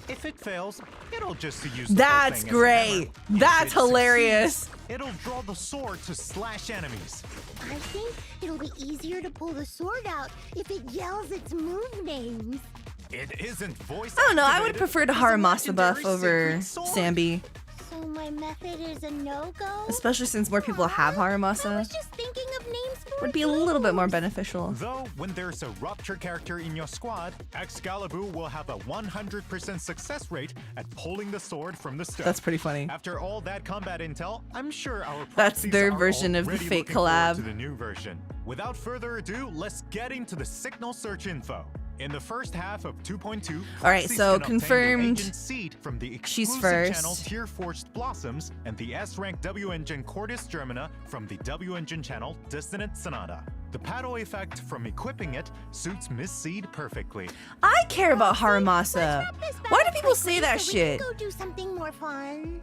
If it fails, it'll just use the whole That's thing as a great. hammer. That's If it hilarious. succeeds, it'll draw the sword to slash enemies. I think it'll be easier to pull the sword out if it yells its move names. It isn't voice I don't know. I would activated, prefer to it's a Haramasa buff legendary over secret sword. Sambi, So my method is a no-go? especially since more people have I Haramasa. was just thinking of names for Would be a little bit more games. beneficial. Though, when there's a Rupture character in your squad, Excalibur will have a 100% success rate at pulling the sword from the stone. That's pretty funny. After all that combat intel, I'm sure our That's proxies their are version of the already fake looking forward collab. to the new version. Without further ado, let's get into the signal search info. In the first half of 2.2, All right, proxies so can obtain the confirmed agent seed from the she's exclusive channel first. Tier Forged Blossoms and the S-rank W engine Cordis Germana from the W engine channel Dissonant Sonata. The paddle effect from equipping it suits Miss Seed perfectly. I care about Haramasa. Let's wrap this Why do battle people say quickly that so shit? We can go do something more fun.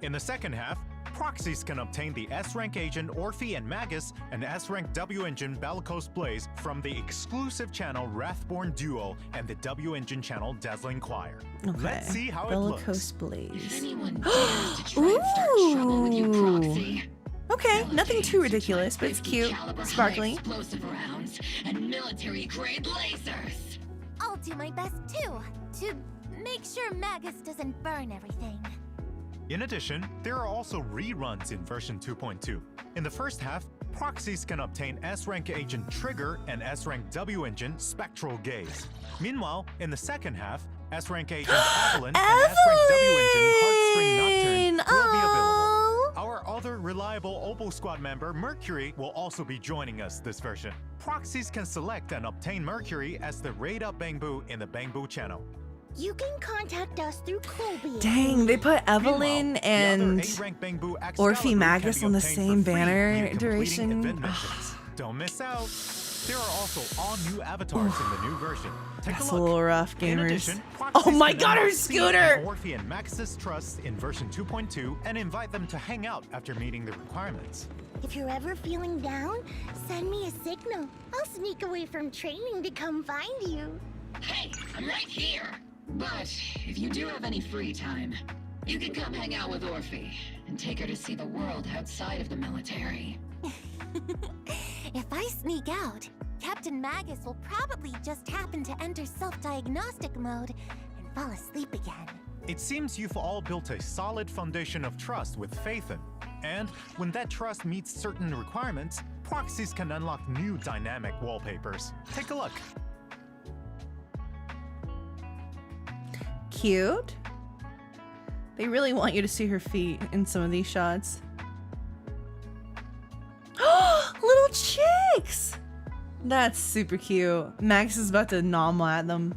In the second half, proxies can obtain the S-rank agent Orphe and Magus and S-rank W engine Bellicose Blaze from the exclusive channel Wrathborn Duo and the W engine channel Dazzling Choir. Okay. Let's see how it Bellicose looks. If Blaze. anyone dares to try and start trouble with you, Ooh. Proxy. Okay, nothing too Military ridiculous, but it's 50 cute, caliber high sparkly. explosive rounds and military-grade lasers. I'll do my best too, to make sure Magus doesn't burn everything. In addition, there are also reruns in version 2.2. In the first half, proxies can obtain S-rank agent Trigger and S-rank W engine Spectral Gaze. Meanwhile, in the second half, S-rank agent Evelyn and S-rank W engine Heartstring Nocturne will be available. Our other reliable Obo Squad member, Mercury, will also be joining us this version. Proxies can select and obtain Mercury as the raid up Bangbu in the Bangbu channel. You can contact us through Colby. Dang, they put Evelyn Meanwhile, the other and 8-rank Bangbu Excalibur Orphe can Magus be on the obtained same for free banner via completing duration. event missions. Don't miss out. There are also all new avatars in the new version. Take That's a a look. little rough, In gamers. addition, Oh proxies my can god, her unlock Seed scooter! and Orphe and Max's trust in version 2.2 and invite them to hang out after meeting the requirements. If you're ever feeling down, send me a signal. I'll sneak away from training to come find you. Hey, I'm right here. But if you do have any free time, you can come hang out with Orphe and take her to see the world outside of the military. If I sneak out, Captain Magus will probably just happen to enter self-diagnostic mode and fall asleep again. It seems you've all built a solid foundation of trust with Phaethon. And when that trust meets certain requirements, proxies can unlock new dynamic wallpapers. Take a look. Cute. They really want you to see her feet in some of these shots. Little chicks! That's super cute. Max is about to nom at them.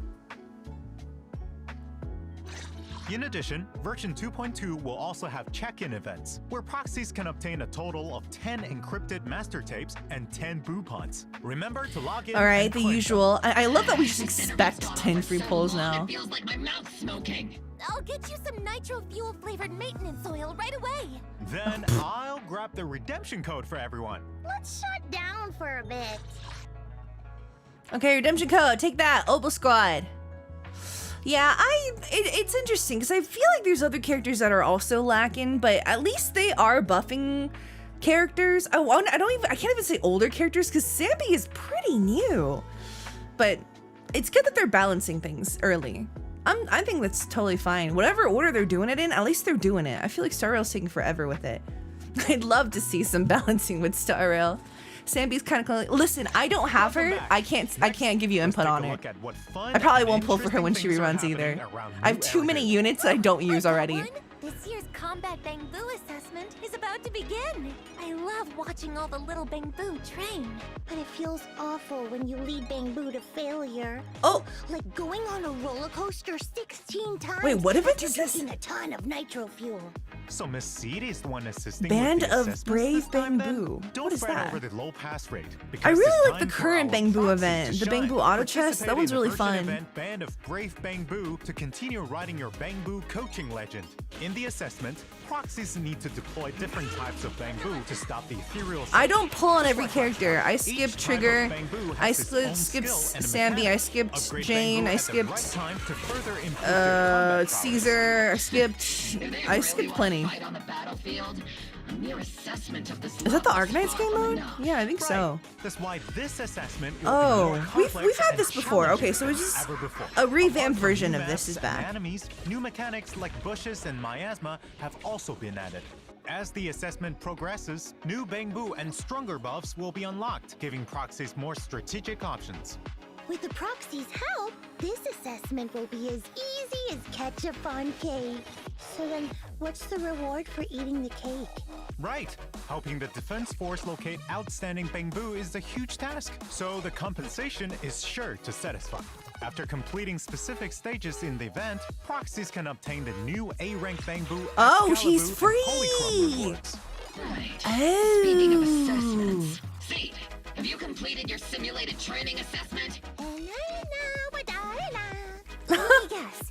In addition, version 2.2 will also have check-in events, where proxies can obtain a total of 10 encrypted master tapes and 10 boopons. Remember to log in. All right, and the claim them. usual. I love that we just expect 10 free pulls now. It feels like my mouth's smoking. I'll get you some nitro fuel flavored maintenance oil right away. Then I'll grab the redemption code for everyone. Let's shut down for a bit. Okay, redemption code. Take that, Opal Squad. Yeah, it's interesting because I feel like there's other characters that are also lacking, but at least they are buffing characters. I can't even say older characters because Sammy is pretty new, but it's good that they're balancing things early. I think that's totally fine. Whatever order they're doing it in, at least they're doing it. I feel like Star Rail's taking forever with it. I'd love to see some balancing with Star Rail. Samby's kind of listen, I don't have her. I can't give you input on it. I probably won't pull for her when she reruns either. I have too many units that I don't use already. This year's Combat Bangbu assessment is about to begin. I love watching all the little Bangbu train. But it feels awful when you lead Bangbu to failure. Oh! Like going on a roller coaster 16 times. Wait, what event after is this? drinking a ton of nitro fuel. So Miss Seed is the one assisting Band with the of assessments Brave this time, then? Bangbu. Don't What is fret that? over the low pass rate. I because really it's like the time for current our Bangbu proxies event, to the shine. Bangbu auto chest. That Participate one's in the really version fun. event Band of Brave Bangbu to continue riding your Bangbu coaching legend. In the assessment, proxies need to deploy different types of Bangbu to stop the ethereal. I don't pull on every character. I Each skip type of Trigger, Bangbu I has its own skipped skill and Sammy, I mechanics. skipped Upgrade Jane, Bangbu I at the skipped right time to further improve their combat prowess. Caesar, I skipped plenty. Fight on the battlefield. A mere assessment of this Is that the level is Arcanines far game from mode? enough. Yeah, I think so. That's why this assessment will be Oh, more we've complex had and this before. Okay, so it's challenging just than ever before. a revamped Apart from version new of this maps is and back. Enemies, new mechanics like bushes and miasma have also been added. As the assessment progresses, new Bangbu and stronger buffs will be unlocked, giving proxies more strategic options. With the proxy's help, this assessment will be as easy as ketchup on cake. So then, what's the reward for eating the cake? Right. Helping the defense force locate outstanding Bangbu is a huge task, so the compensation is sure to satisfy. After completing specific stages in the event, proxies can obtain the new A-rank Bangbu. Oh, Excalibur, she's and free! Polychrome rewards. Right. Speaking of Oh. assessments, Seed, have you completed your simulated training assessment? Yes,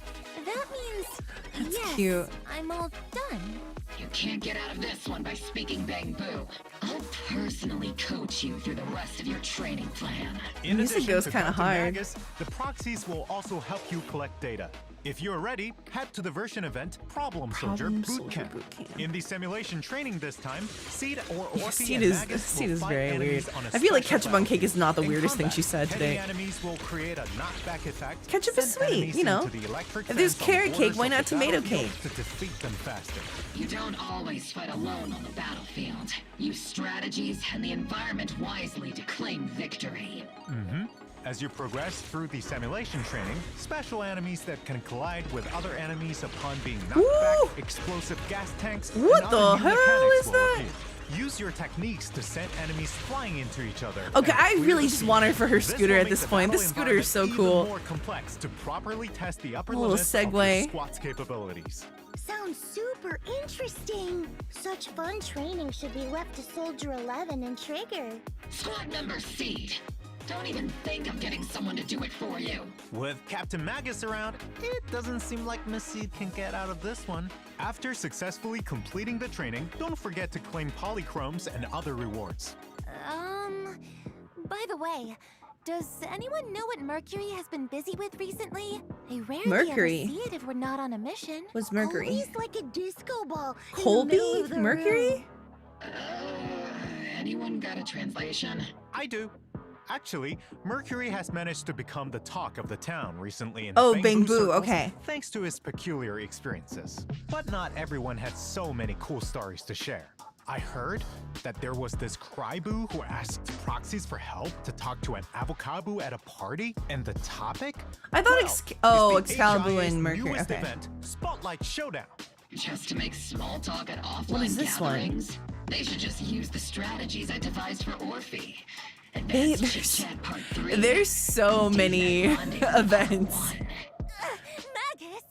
that means yes. cute. I'm all done. You can't get out of this one by speaking Bangbu. I'll personally coach you through the rest of your training plan. In Music addition goes to kinda Captain hard. Magus, the proxies will also help you collect data. If you're ready, head to the version event Problem Soldier Problem Boot Soldier Camp. Boot Camp. In the simulation training this time, Seed or Orphe Seed and is Magus Seed will is fight very weird. enemies on a I feel like special ketchup on cake is not the In weirdest thing combat, she said heavy today. enemies will create a knockback effect. Ketchup is send sweet, enemies you know. into the electric If there's fence on the carrot cake, borders why of not the tomato battlefield cake? to defeat them faster. You don't always fight alone on the battlefield. Use strategies and the environment wisely to claim victory. As you progress through the simulation training, special enemies that can collide with other enemies upon being knocked Woo! back, explosive gas tanks, What and the other new hell mechanics is will that? appear. Use your techniques to send enemies flying into each other. Okay, and I clear really the just scene. want her for her This scooter will at make this the point. battle This scooter is so environment cool. even more complex to properly test the upper A little limits of your segue. squad's capabilities. Sounds super interesting. Such fun training should be left to Soldier 11 and Trigger. Squad member Seed, don't even think of getting someone to do it for you. With Captain Magus around, it doesn't seem like Miss Seed can get out of this one. After successfully completing the training, don't forget to claim polychromes and other rewards. By the way, does anyone know what Mercury has been busy with recently? I rarely Mercury? ever see it if we're not on a mission. Was Mercury? Always like a disco ball. in the Colby? middle of the Mercury? room. Anyone got a translation? I do. Actually, Mercury has managed to become the talk of the town recently in Oh, Bangbu Bangbu, circles, okay. thanks to his peculiar experiences. But not everyone had so many cool stories to share. I heard that there was this Crybu who asked proxies for help to talk to an avocado at a party, and the topic? I thought Well, is the Excalibur HIA's and Mercury. newest Okay. event, Spotlight Showdown. Just to make small talk at offline What is this one? gatherings? They should just use the strategies I devised for Orphe. They- Advanced there's- Chit-Chat Part 3. There's so many Decent bonding events. Part 1. Magus,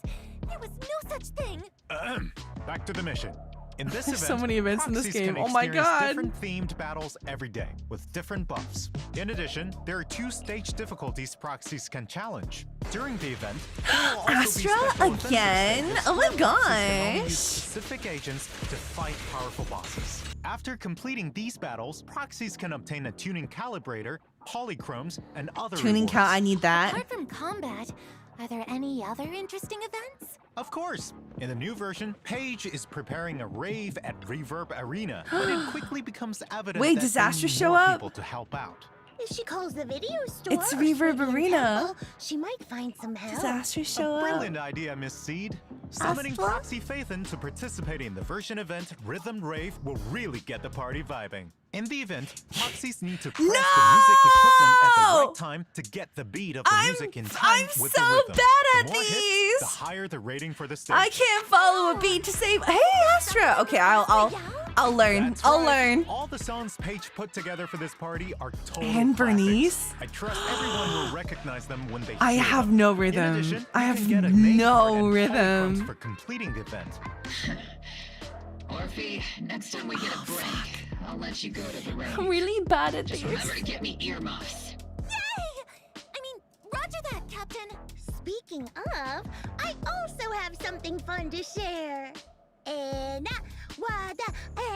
there was no such thing. Back to the mission. In this There's event, so many events in this proxies game. can Oh my experience god. different themed battles every day with different buffs. In addition, there are 2 stage difficulties proxies can challenge. During the event, there will also be Astra special offensive again? stages Oh my where proxies can only use gosh. specific agents to fight powerful bosses. After completing these battles, proxies can obtain a tuning calibrator, polychromes, and other Tuning count, I rewards. need that. Apart from combat, are there any other interesting events? Of course! In the new version, Paige is preparing a rave at Reverb Arena, but it quickly becomes evident Wait, that does they need Astra show more up? people to help out. If she calls the video store, It's or Reverb Shrieking Arena. Temple, she might find some help. Does Astra show A up? brilliant idea, Miss Seed. Summoning Astra? Proxy Phaethon to participate in the version event Rhythm Rave will really get the party vibing. In the event, Proxies need to press the music equipment at the right time to get the beat of the music in time I'm with so the rhythm. bad at The more hits, these. the higher the rating for the stage. I can't follow a beat to save. Hey, Astra. Okay, I'll learn. That's I'll right. learn. All the songs Paige put together for this party are total And classics. Bernice? I trust everyone will recognize them when they I hear have them. no In rhythm. addition, I you have can get a name no card and rhythm. polychromes for completing the event. Orphe, next time we get a break, I'll let you go to the rave. I'm really bad at Just these. remember to get me earmuffs. Yay! I mean, roger that, Captain. Speaking of, I also have something fun to share. Ena, wada,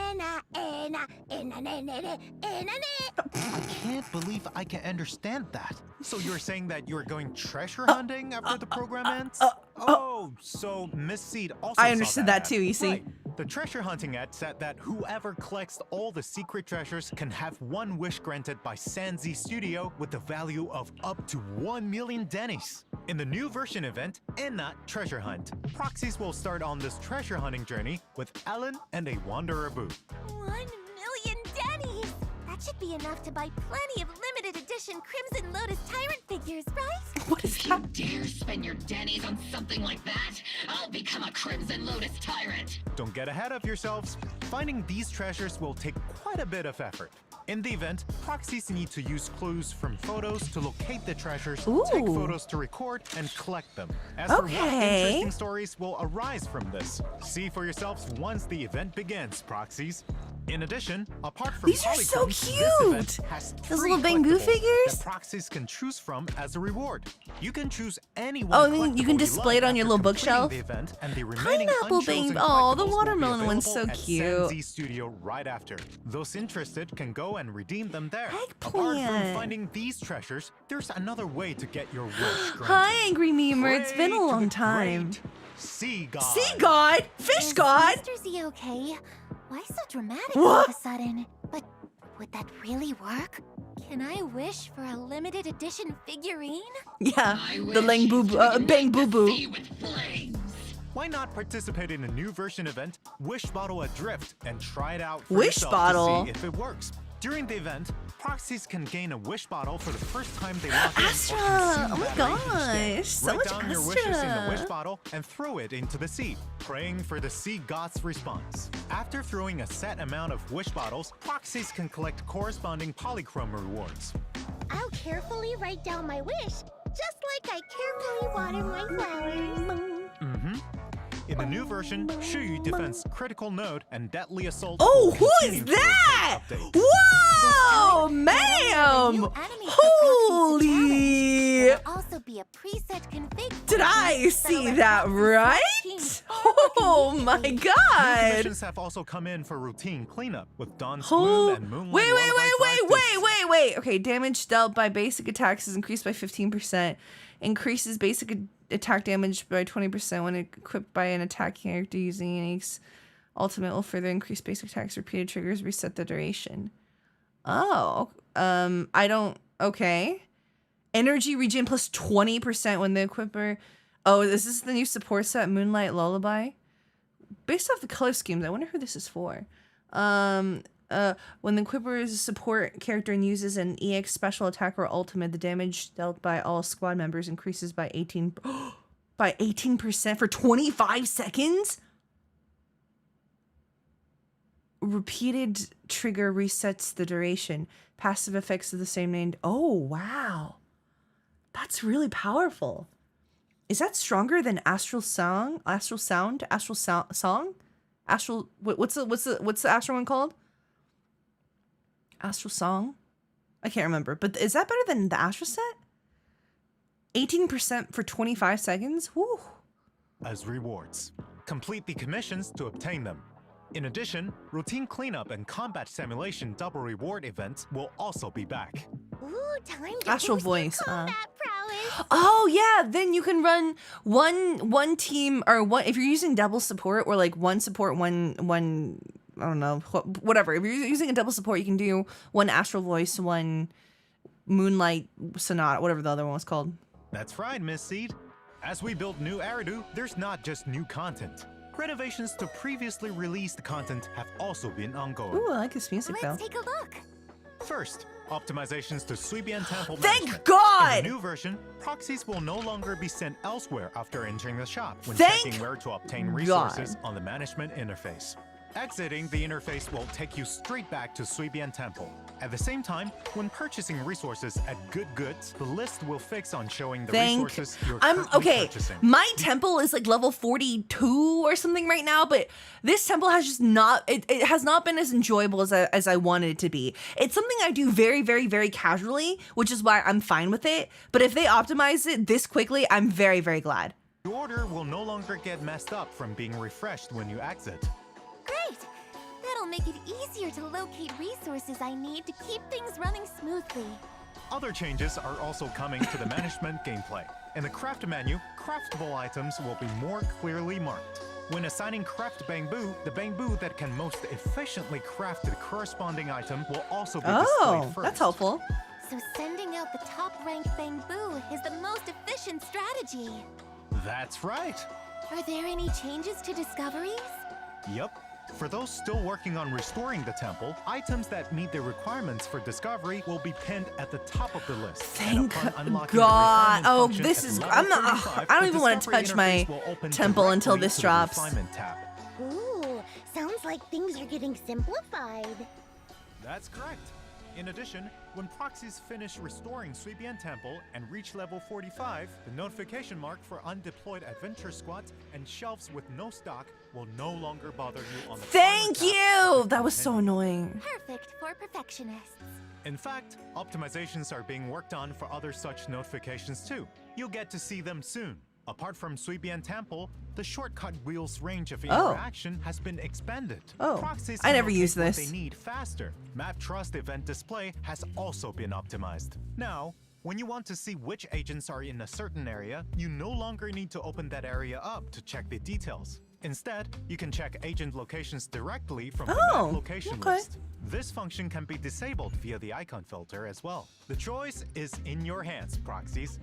ena, ena, ena, ne, ne, ne, ena, ne. I can't believe I can understand that. So you're saying that you're going treasure hunting after the program ends? Oh, so Miss Seed also I saw understood that ad. too, you see. Right. The treasure hunting ad said that whoever collects all the secret treasures can have one wish granted by Sanzi Studio with the value of up to 1 million Dennies. In the new version event, Enna Treasure Hunt, proxies will start on this treasure hunting journey with Ellen and a Wanderer Boo. 1 million Dennies! That should be enough to buy plenty of limited edition Crimson Lotus Tyrant figures, right? What is If you dare spend your Dennies on something like that, I'll become a Crimson Lotus Tyrant. Don't get ahead of yourselves. Finding these treasures will take quite a bit of effort. In the event, proxies need to use clues from photos to locate the treasures, take Ooh. photos to record, and collect them. As for what Okay. interesting stories will arise from this, see for yourselves once the event begins, proxies. In addition, apart from These are so polychromes, this cute! event has Those 3 little Bangoo collectibles figures? that proxies can choose from as a reward. You can choose any Oh, one and then you can collectible display it like on your after little completing bookshelf? the event, and the remaining Pineapple unchosen Bang- oh, the collectibles will be watermelon one's so available at cute. Sanzi Studio right after. Those interested can go and redeem them there. Apart from Eggplant. finding these treasures, there's another way to get your wish granted. Hi, Angry Memer. It's been a Pray to long the time. great Sea God. Sea God? Fish Is God? Mr. Z okay? Why so dramatic What? all of a sudden? But would that really work? Can I wish for a limited edition figurine? Yeah, I the wish Lang Boo to Bang ignite Boo the Boo. sea with flames. Why not participate in a new version event, Wish Bottle Adrift, and try it out for Wish yourself Bottle? to see if it works? During the event, proxies can gain a wish bottle for the first time they log in or Astra! consume Oh my battery each day. gosh, so Write much down your wishes in the Astra. wish bottle and throw it into the sea, praying for the sea god's response. After throwing a set amount of wish bottles, proxies can collect corresponding polychrome rewards. I'll carefully write down my wish, just like I carefully water my flowers. Mm-hmm. In the new version, Shuyu defends Critical Node and Deadly Assault. Oh, will who is continue through that? the update. Whoa, ma'am! Holy! There'll also be a preset config. Did I see that right? Oh my New god! commissions have also come in for routine cleanup with Dawn's Oh, Bloom and Moonlight wait. Lullaby 5 Okay, damage dealt by basic attacks is increased by 15%. Increases basic attack damage by 20% when equipped by an attack character using Unique's ultimate will further increase basic attacks. Repeated triggers reset the duration. Oh, okay. Energy regen plus 20% when the equipper. Oh, is this the new support set, Moonlight Lullaby? Based off the color schemes, I wonder who this is for. When the equipper is a support character and uses an EX special attack or ultimate, the damage dealt by all squad members increases by 18% for 25 seconds. Repeated trigger resets the duration. Passive effects of the same name. Oh, wow. That's really powerful. Is that stronger than Astral Song? Astral Sound? Astral Song? Astral what's the Astral one called? Astral Song? I can't remember. But is that better than the Astral set? 18% for 25 seconds? Woo. As rewards, complete the commissions to obtain them. In addition, routine cleanup and combat simulation double reward events will also be back. Ooh, time to Astral boost voice. your combat prowess. Oh yeah, then you can run one team or one if you're using double support or like one support one I don't know whatever. If you're using a double support, you can do one Astral Voice, one Moonlight Sonata, whatever the other one was called. That's right, Miss Seed. As we build new Eridu, there's not just new content. Renovations to previously released content have also been ongoing. Ooh, I like this music though. Let's take a look. First, optimizations to Suibian Temple Thank management. God! In the new version, proxies will no longer be sent elsewhere after entering the shop when Thank checking where to obtain resources on the management interface. Exiting the interface will take you straight back to Suibian Temple. At the same time, when purchasing resources at Good Goods, the list will fix on showing the resources you're currently purchasing. My temple is like level 42 or something right now, but this temple has just not it has not been as enjoyable as I wanted it to be. It's something I do very, very, very casually, which is why I'm fine with it. But if they optimize it this quickly, I'm very, very glad. The order will no longer get messed up from being refreshed when you exit. Great! That'll make it easier to locate resources I need to keep things running smoothly. Other changes are also coming to the management gameplay. In the craft menu, craftable items will be more clearly marked. When assigning craft bamboo, the bamboo that can most efficiently craft the corresponding item will also be displayed first. That's helpful. So sending out the top-ranked bamboo is the most efficient strategy. That's right. Are there any changes to discoveries? Yep. For those still working on restoring the temple, items that meet the requirements for discovery will be pinned at the top of the list. Thank God. Oh, this is I don't even want to touch my temple until this drops. Ooh, sounds like things are getting simplified. That's correct. In addition, when proxies finish restoring Suibian Temple and reach level 45, the notification mark for undeployed adventure squads and shelves with no stock will no longer bother you on the Thank you! That was so annoying. Perfect for perfectionists. In fact, optimizations are being worked on for other such notifications too. You'll get to see them soon. Apart from Suibian Temple, the shortcut wheel's range of interaction has been expanded. Proxies I never can used locate this. what they need faster. Map Trust event display has also been optimized. Now, when you want to see which agents are in a certain area, you no longer need to open that area up to check the details. Instead, you can check agent locations directly from the map location list. This function can be disabled via the icon filter as well. The choice is in your hands, proxies.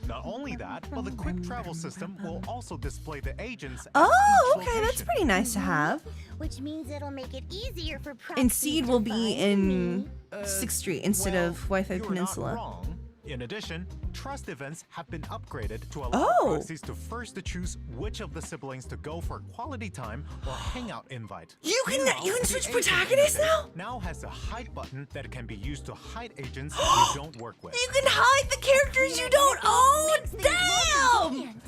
Not only that, but the quick travel system will also display the agents at each location. That's pretty nice to have. Which means it'll make it easier for proxies And Seed to will be find me. in 6th Street instead of Wi-Fi you're Peninsula. Not wrong. In addition, trust events have been upgraded to allow proxies to first choose which of the siblings to go for quality time or hangout invite. You can The switch agent protagonists now? Now has a hide button that can be used to hide agents you don't work with. You can hide the characters you don't own. Damn!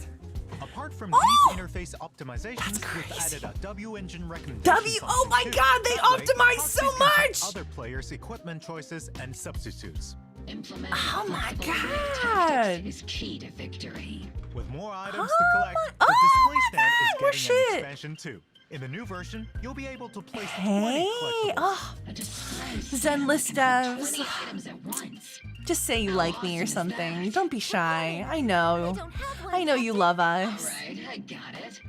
Apart from these interface optimizations, we've added a W engine recommendation. Oh my function God, too. they That way, optimized so proxies can check much! Other players' equipment choices and substitutes. Implementing Oh my flexible rig God. tactics is key to victory. With more items to collect, the display stand is more getting an shit. expansion too. In the new version, you'll be able to place 20 Hey, collectibles. A display Zenless stand devs. 20 items at once. Just say you like me or something. Don't be shy. I know. Don't have one. I know you love us. Right, I got it.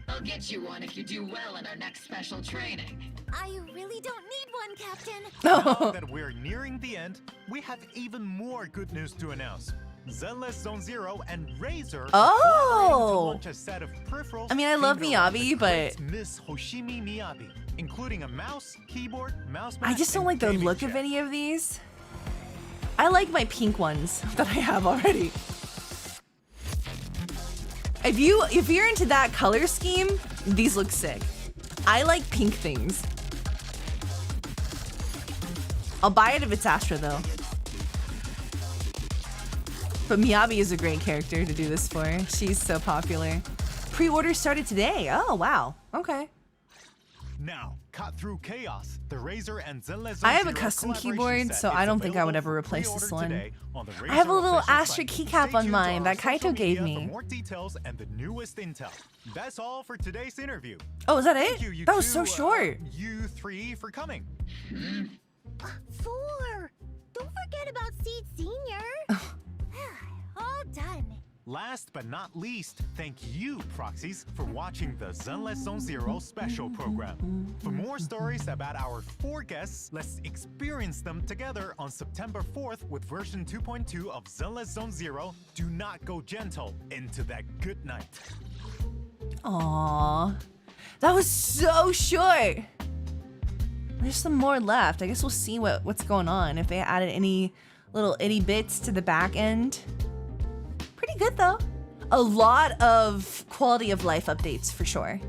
I'll get you one if you do well in our next special training. I really don't need one, Captain. Now that we're nearing the end, we have even more good news to announce. Zenless Zone Zero and Razer are collaborating to launch a set of peripherals. I mean, I love themed around the Miyabi, great but Miss Hoshimi Miyabi, including a mouse, keyboard, mouse I mat, just don't and like the gaming look chair. of any of these. I like my pink ones that I have already. If you're into that color scheme, these look sick. I like pink things. I'll buy it if it's Astra though. But Miyabi is a great character to do this for. She's so popular. Pre-order started today. Oh, wow. Okay. Now, cut through chaos. The Razer and Zenless Zone I have a Zero custom collaboration keyboard, set so is I don't think I would available ever for replace this pre-order one. today on the I have a Razer little official asterisk site. keycap Stay on tuned to mine our that social Kaito gave media me. for more details and the newest intel. That's all for today's interview. Oh, is that Thank it? you, you That was two, so short. You three for coming. 4. Don't forget about Seed Senior. All done. Last but not least, thank you, Proxies, for watching the Zenless Zone Zero special program. For more stories about our 4 guests, let's experience them together on September 4th with version 2.2 of Zenless Zone Zero. Do not go gentle into that good night. Aww. That was so short. There's some more left. I guess we'll see what's going on. If they added any little itty bits to the back end. Pretty good though. A lot of quality of life updates for sure.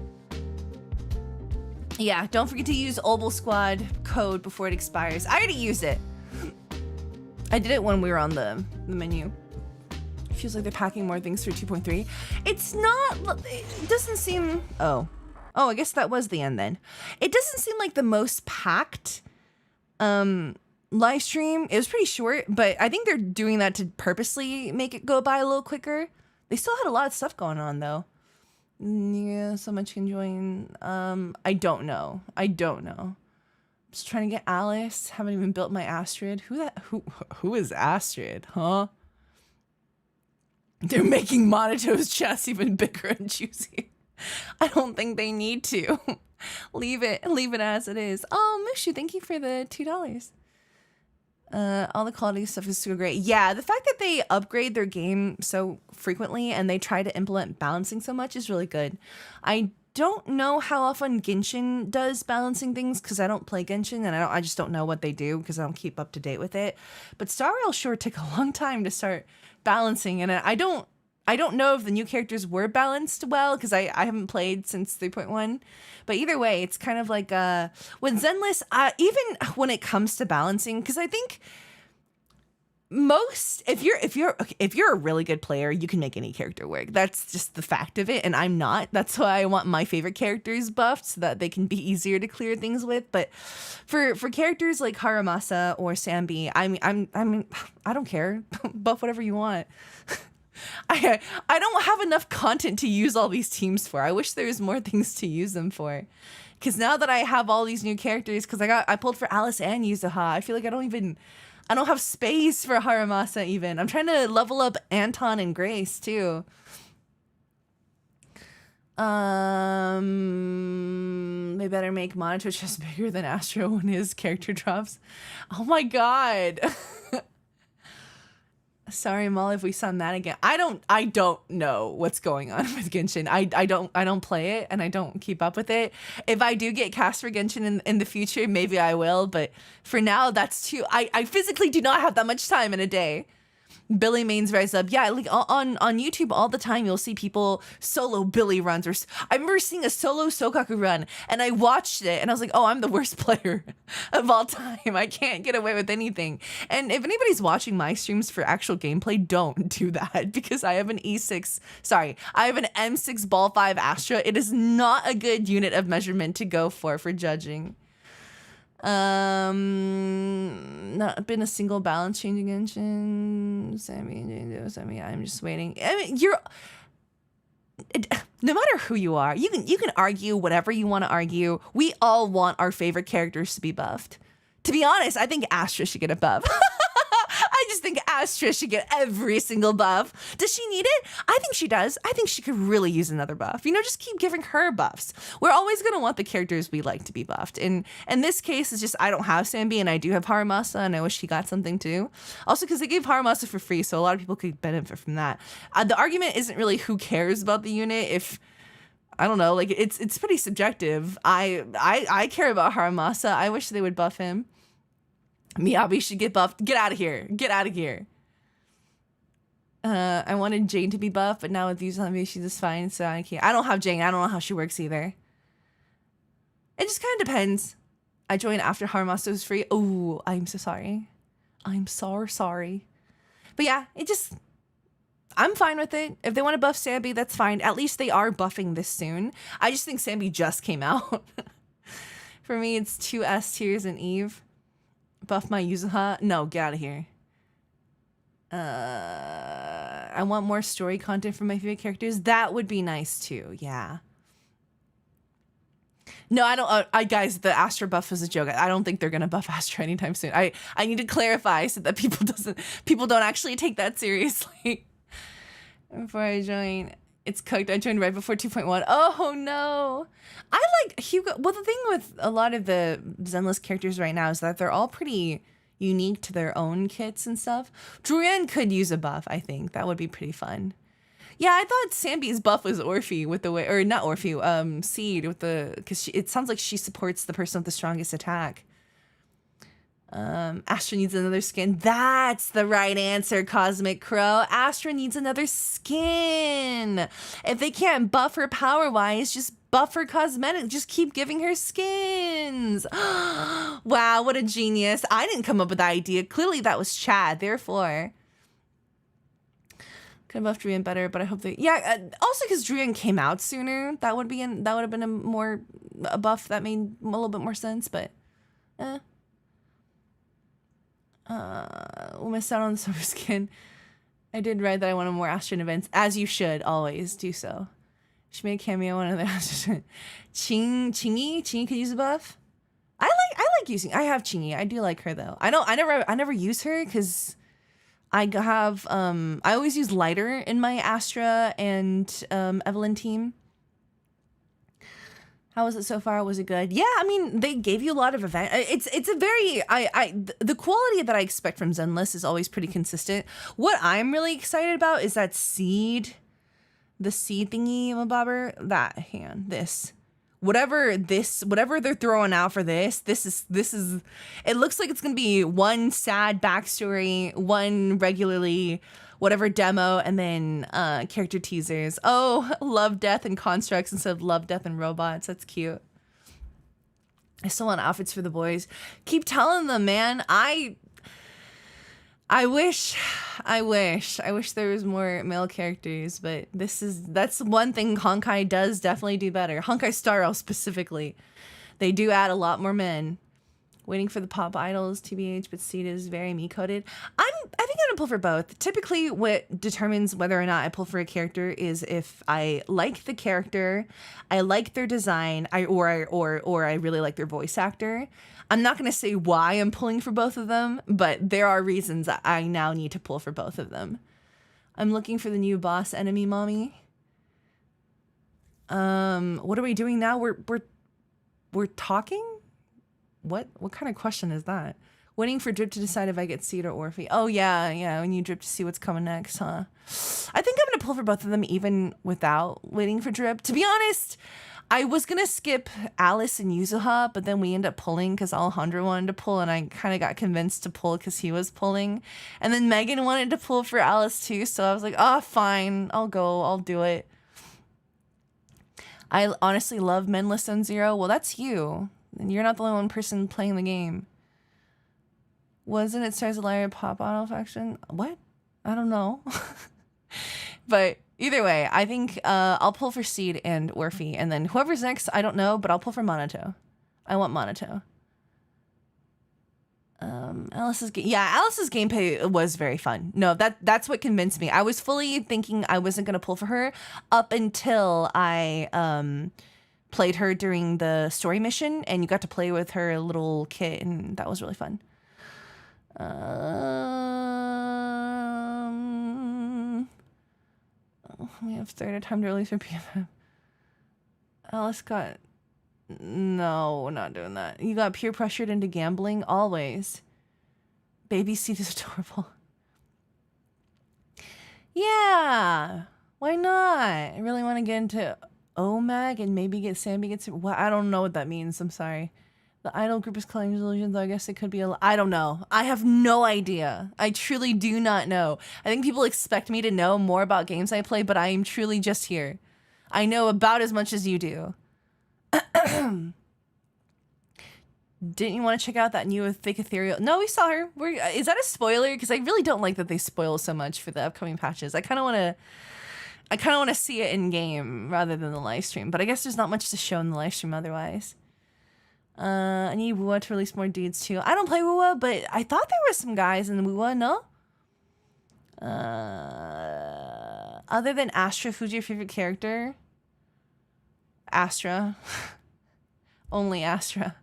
Yeah, don't forget to use Obel Squad code before it expires. I already used it. I did it when we were on the menu. Feels like they're packing more things for 2.3. It's not, it doesn't seem, oh, I guess that was the end then. It doesn't seem like the most packed live stream. It was pretty short, but I think they're doing that to purposely make it go by a little quicker. They still had a lot of stuff going on though. Yeah, so much can join. I don't know. Just trying to get Alice. Haven't even built my Astrid. Who is Astrid, huh? They're making Monito's chest even bigger and juicier. I don't think they need to. Leave it as it is. Oh, Mushu, thank you for the $2. All the quality stuff is super great. Yeah, the fact that they upgrade their game so frequently and they try to implement balancing so much is really good. I don't know how often Genshin does balancing things because I don't play Genshin and I just don't know what they do because I don't keep up to date with it. But Star Rail sure took a long time to start balancing, and I don't know if the new characters were balanced well because I haven't played since 3.1. But either way, it's kind of like with Zenless, even when it comes to balancing, because I think most if you're a really good player, you can make any character work. That's just the fact of it, and I'm not. That's why I want my favorite characters buffed so that they can be easier to clear things with. But for characters like Haramasa or Sambi, I mean I don't care. Buff whatever you want. I don't have enough content to use all these teams for. I wish there was more things to use them for. Because now that I have all these new characters, because I pulled for Alice and Yuzuha, I feel like I don't have space for Haramasa even. I'm trying to level up Anton and Grace too. They better make Monito just bigger than Astro when his character drops. Oh my god. Sorry, Molly, if we sound mad again. I don't know what's going on with Genshin. I don't play it and I don't keep up with it. If I do get cast for Genshin in the future, maybe I will. But for now, that's too. I physically do not have that much time in a day. Billy mains rise up. Yeah, like on YouTube all the time, you'll see people solo Billy runs. Or I remember seeing a solo Sokaku run, and I watched it, and I was like, oh, I'm the worst player of all time. I can't get away with anything. And if anybody's watching my streams for actual gameplay, don't do that, because I have an I have an M6 Ball 5 Astra. It is not a good unit of measurement to go for judging. Not been a single balance changing engine. Sammy, I'm just waiting. I mean, no matter who you are, you can argue whatever you want to argue. We all want our favorite characters to be buffed. To be honest, I think Astra should get a buff. I just think Astra should get every single buff. Does she need it? I think she does. I think she could really use another buff. Just keep giving her buffs. We're always going to want the characters we like to be buffed. And this case is just, I don't have Sambi and I do have Haramasa and I wish he got something too. Also, because they gave Haramasa for free, so a lot of people could benefit from that. The argument isn't really who cares about the unit. If I don't know, like it's pretty subjective. I care about Haramasa. I wish they would buff him. Miyabi should get buffed. Get out of here. Get out of here. I wanted Jane to be buffed, but now with you telling me she's just fine, so I can't. I don't have Jane. I don't know how she works either. It just kind of depends. I joined after Haramasa was free. Oh, I'm so sorry. I'm so sorry. But yeah, it just I'm fine with it. If they want to buff Sambi, that's fine. At least they are buffing this soon. I just think Sambi just came out. For me, it's 2 S tiers and Eve. Buff my Yuzuha. No, get out of here. I want more story content from my favorite characters. That would be nice too. Yeah. No, I don't. Guys, the Astra buff is a joke. I don't think they're gonna buff Astra anytime soon. I need to clarify so that people don't actually take that seriously. Before I join, it's cooked. I joined right before 2.1. Oh no, I like Hugo. Well, the thing with a lot of the Zenless characters right now is that they're all pretty unique to their own kits and stuff. Druyan could use a buff. I think that would be pretty fun. Yeah, I thought Sambi's buff was Orphe with the way, or not Orphe, Seed with the, because it sounds like she supports the person with the strongest attack. Astra needs another skin. That's the right answer, Cosmic Crow. Astra needs another skin. If they can't buff her power-wise, just buff her cosmetic. Just keep giving her skins. Wow, what a genius. I didn't come up with that idea. Clearly that was Chad, therefore. Could have buffed Druyan better, but I hope they... Yeah, also because Druyan came out sooner. That would have been a buff that made a little bit more sense, but... We'll miss out on the silver skin. I did write that I wanted more Astra events, as you should always do so. She made a cameo on another Astra. Chingy could use a buff. I like using... I have Chingy. I do like her, though. I never use her, because... I have, I always use Lighter in my Astra and Evelyn team. How was it so far? Was it good? Yeah, I mean, they gave you a lot of event. It's a very, the quality that I expect from Zenless is always pretty consistent. What I'm really excited about is that Seed, the Seed thingy, Mabobber, that hand, this. Whatever they're throwing out for this is, it looks like it's going to be one sad backstory, one regularly, whatever demo, and then character teasers. Oh, love, death, and constructs instead of love, death, and robots. That's cute. I still want outfits for the boys. Keep telling them, man. I wish there was more male characters, but that's one thing Honkai does definitely do better. Honkai Star Rail specifically. They do add a lot more men. Waiting for the pop idols, TBH, but Seed is very me-coded. I think I'm gonna pull for both. Typically, what determines whether or not I pull for a character is if I like the character, I like their design, or I really like their voice actor. I'm not gonna say why I'm pulling for both of them, but there are reasons I now need to pull for both of them. I'm looking for the new boss enemy, mommy. What are we doing now? We're talking? What kind of question is that? Waiting for Drip to decide if I get Seed or Orphe. Oh yeah, when you Drip to see what's coming next, huh? I think I'm gonna pull for both of them even without waiting for Drip. To be honest, I was gonna skip Alice and Yuzuha, but then we ended up pulling because Alejandro wanted to pull, and I kind of got convinced to pull because he was pulling. And then Megan wanted to pull for Alice too, so I was like, oh, fine, I'll go, I'll do it. I honestly love Zenless Zone Zero. Well, that's you. And you're not the only one person playing the game. Wasn't it Stars of Liar Pop Auto Faction? What? I don't know. But either way, I think I'll pull for Seed and Orphe. And then whoever's next, I don't know, but I'll pull for Monato. I want Monato. Alice's gameplay was very fun. No, that's what convinced me. I was fully thinking I wasn't going to pull for her up until I... played her during the story mission, and you got to play with her little kit, and that was really fun. We have third time to release her PFM. Alice got... No, we're not doing that. You got peer pressured into gambling? Always. Baby Seed is adorable. Yeah, why not? I really want to get into... OMAG and maybe get Sambi gets... Well, I don't know what that means. I'm sorry. The idol group is calling illusions. I guess it could be I don't know. I have no idea. I truly do not know. I think people expect me to know more about games I play, but I am truly just here. I know about as much as you do. Didn't you want to check out that new Thick Ethereal? No, we saw her. Is that a spoiler? Because I really don't like that they spoil so much for the upcoming patches. I kind of want to see it in game rather than the live stream. But I guess there's not much to show in the live stream otherwise. I need Wuwa to release more dudes too. I don't play Wuwa, but I thought there were some guys in Wuwa. No. Other than Astra, who's your favorite character? Astra. Only Astra.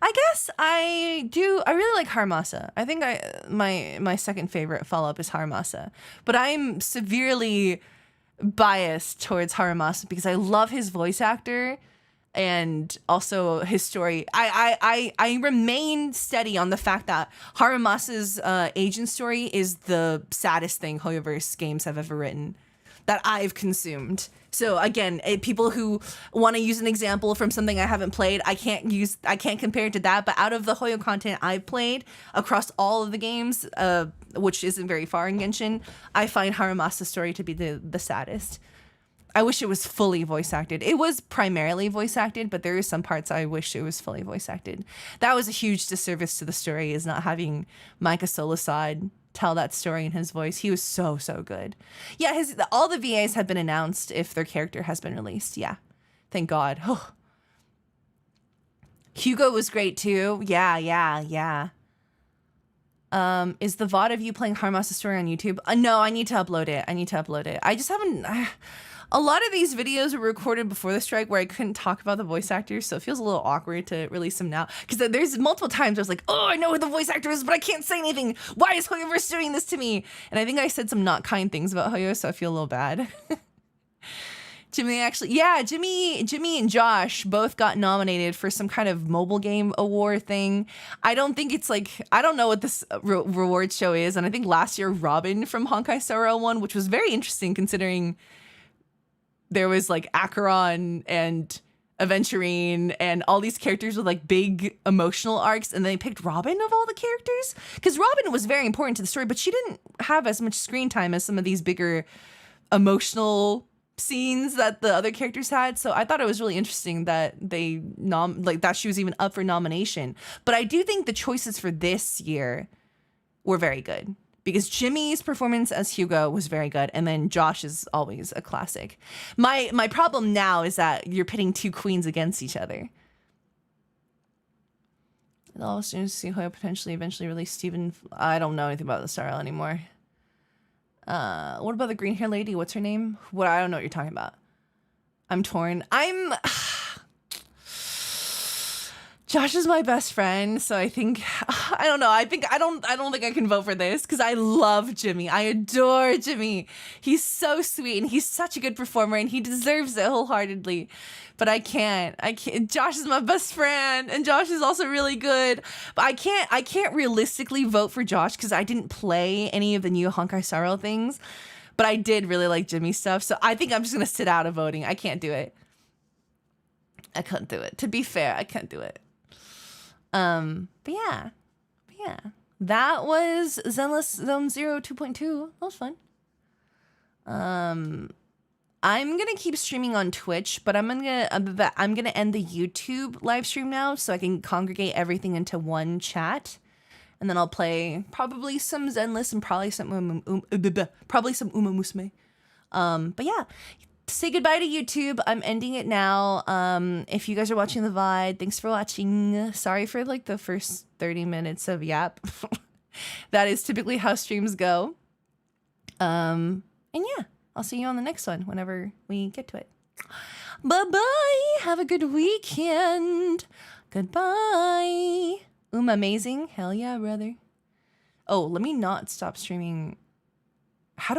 I guess I really like Haramasa. I think my second favorite follow-up is Haramasa. But I'm severely biased towards Haramasa because I love his voice actor and also his story. I remain steady on the fact that Haramasa's agent story is the saddest thing Hoyoverse games have ever written that I've consumed. So again, people who want to use an example from something I haven't played, I can't compare it to that. But out of the Hoyo content I've played across all of the games, which isn't very far in Genshin, I find Haramasa's story to be the saddest. I wish it was fully voice acted. It was primarily voice acted, but there are some parts I wish it was fully voice acted. That was a huge disservice to the story, is not having Micah Solasad tell that story in his voice. He was so good. Yeah, all the VAs have been announced if their character has been released. Yeah, thank God. Oh. Hugo was great too. Yeah. Is the VOD of you playing Haramasa's story on YouTube? No, I need to upload it. I just haven't. A lot of these videos were recorded before the strike where I couldn't talk about the voice actors, so it feels a little awkward to release them now. Because there's multiple times I was like, oh, I know who the voice actor is, but I can't say anything. Why is Hoyoverse doing this to me? And I think I said some not kind things about Hoyo, so I feel a little bad. Jimmy and Josh both got nominated for some kind of mobile game award thing. I don't think it's I don't know what this reward show is. And I think last year Robin from Honkai Star Rail won, which was very interesting considering there was Acheron and Aventurine and all these characters with big emotional arcs, and they picked Robin of all the characters because Robin was very important to the story, but she didn't have as much screen time as some of these bigger emotional scenes that the other characters had. So I thought it was really interesting that they that she was even up for nomination. But I do think the choices for this year were very good. Because Jimmy's performance as Hugo was very good, and then Josh is always a classic. My problem now is that you're pitting two queens against each other. It all seems to see Hoyo potentially eventually release Steven. I don't know anything about the Star Rail anymore. What about the green hair lady? What's her name? I don't know what you're talking about. I'm torn. Josh is my best friend, so I think I don't know. I don't think I can vote for this because I love Jimmy. I adore Jimmy. He's so sweet and he's such a good performer and he deserves it wholeheartedly. But I can't. Josh is my best friend and Josh is also really good. But I can't realistically vote for Josh because I didn't play any of the new Honkai Star Rail things. But I did really like Jimmy's stuff, so I think I'm just gonna sit out of voting. I can't do it. I couldn't do it. To be fair, I can't do it. But yeah, that was Zenless Zone Zero 2.2. That was fun. I'm gonna keep streaming on Twitch, but I'm gonna end the YouTube live stream now so I can congregate everything into one chat, and then I'll play probably some Zenless and probably some Uma Musume. But yeah. Say goodbye to YouTube. I'm ending it now. If you guys are watching the VOD, thanks for watching. Sorry for the first 30 minutes of yap. That is typically how streams go. And yeah, I'll see you on the next one whenever we get to it. Bye-bye. Have a good weekend. Goodbye. Amazing. Hell yeah, brother. Oh, let me not stop streaming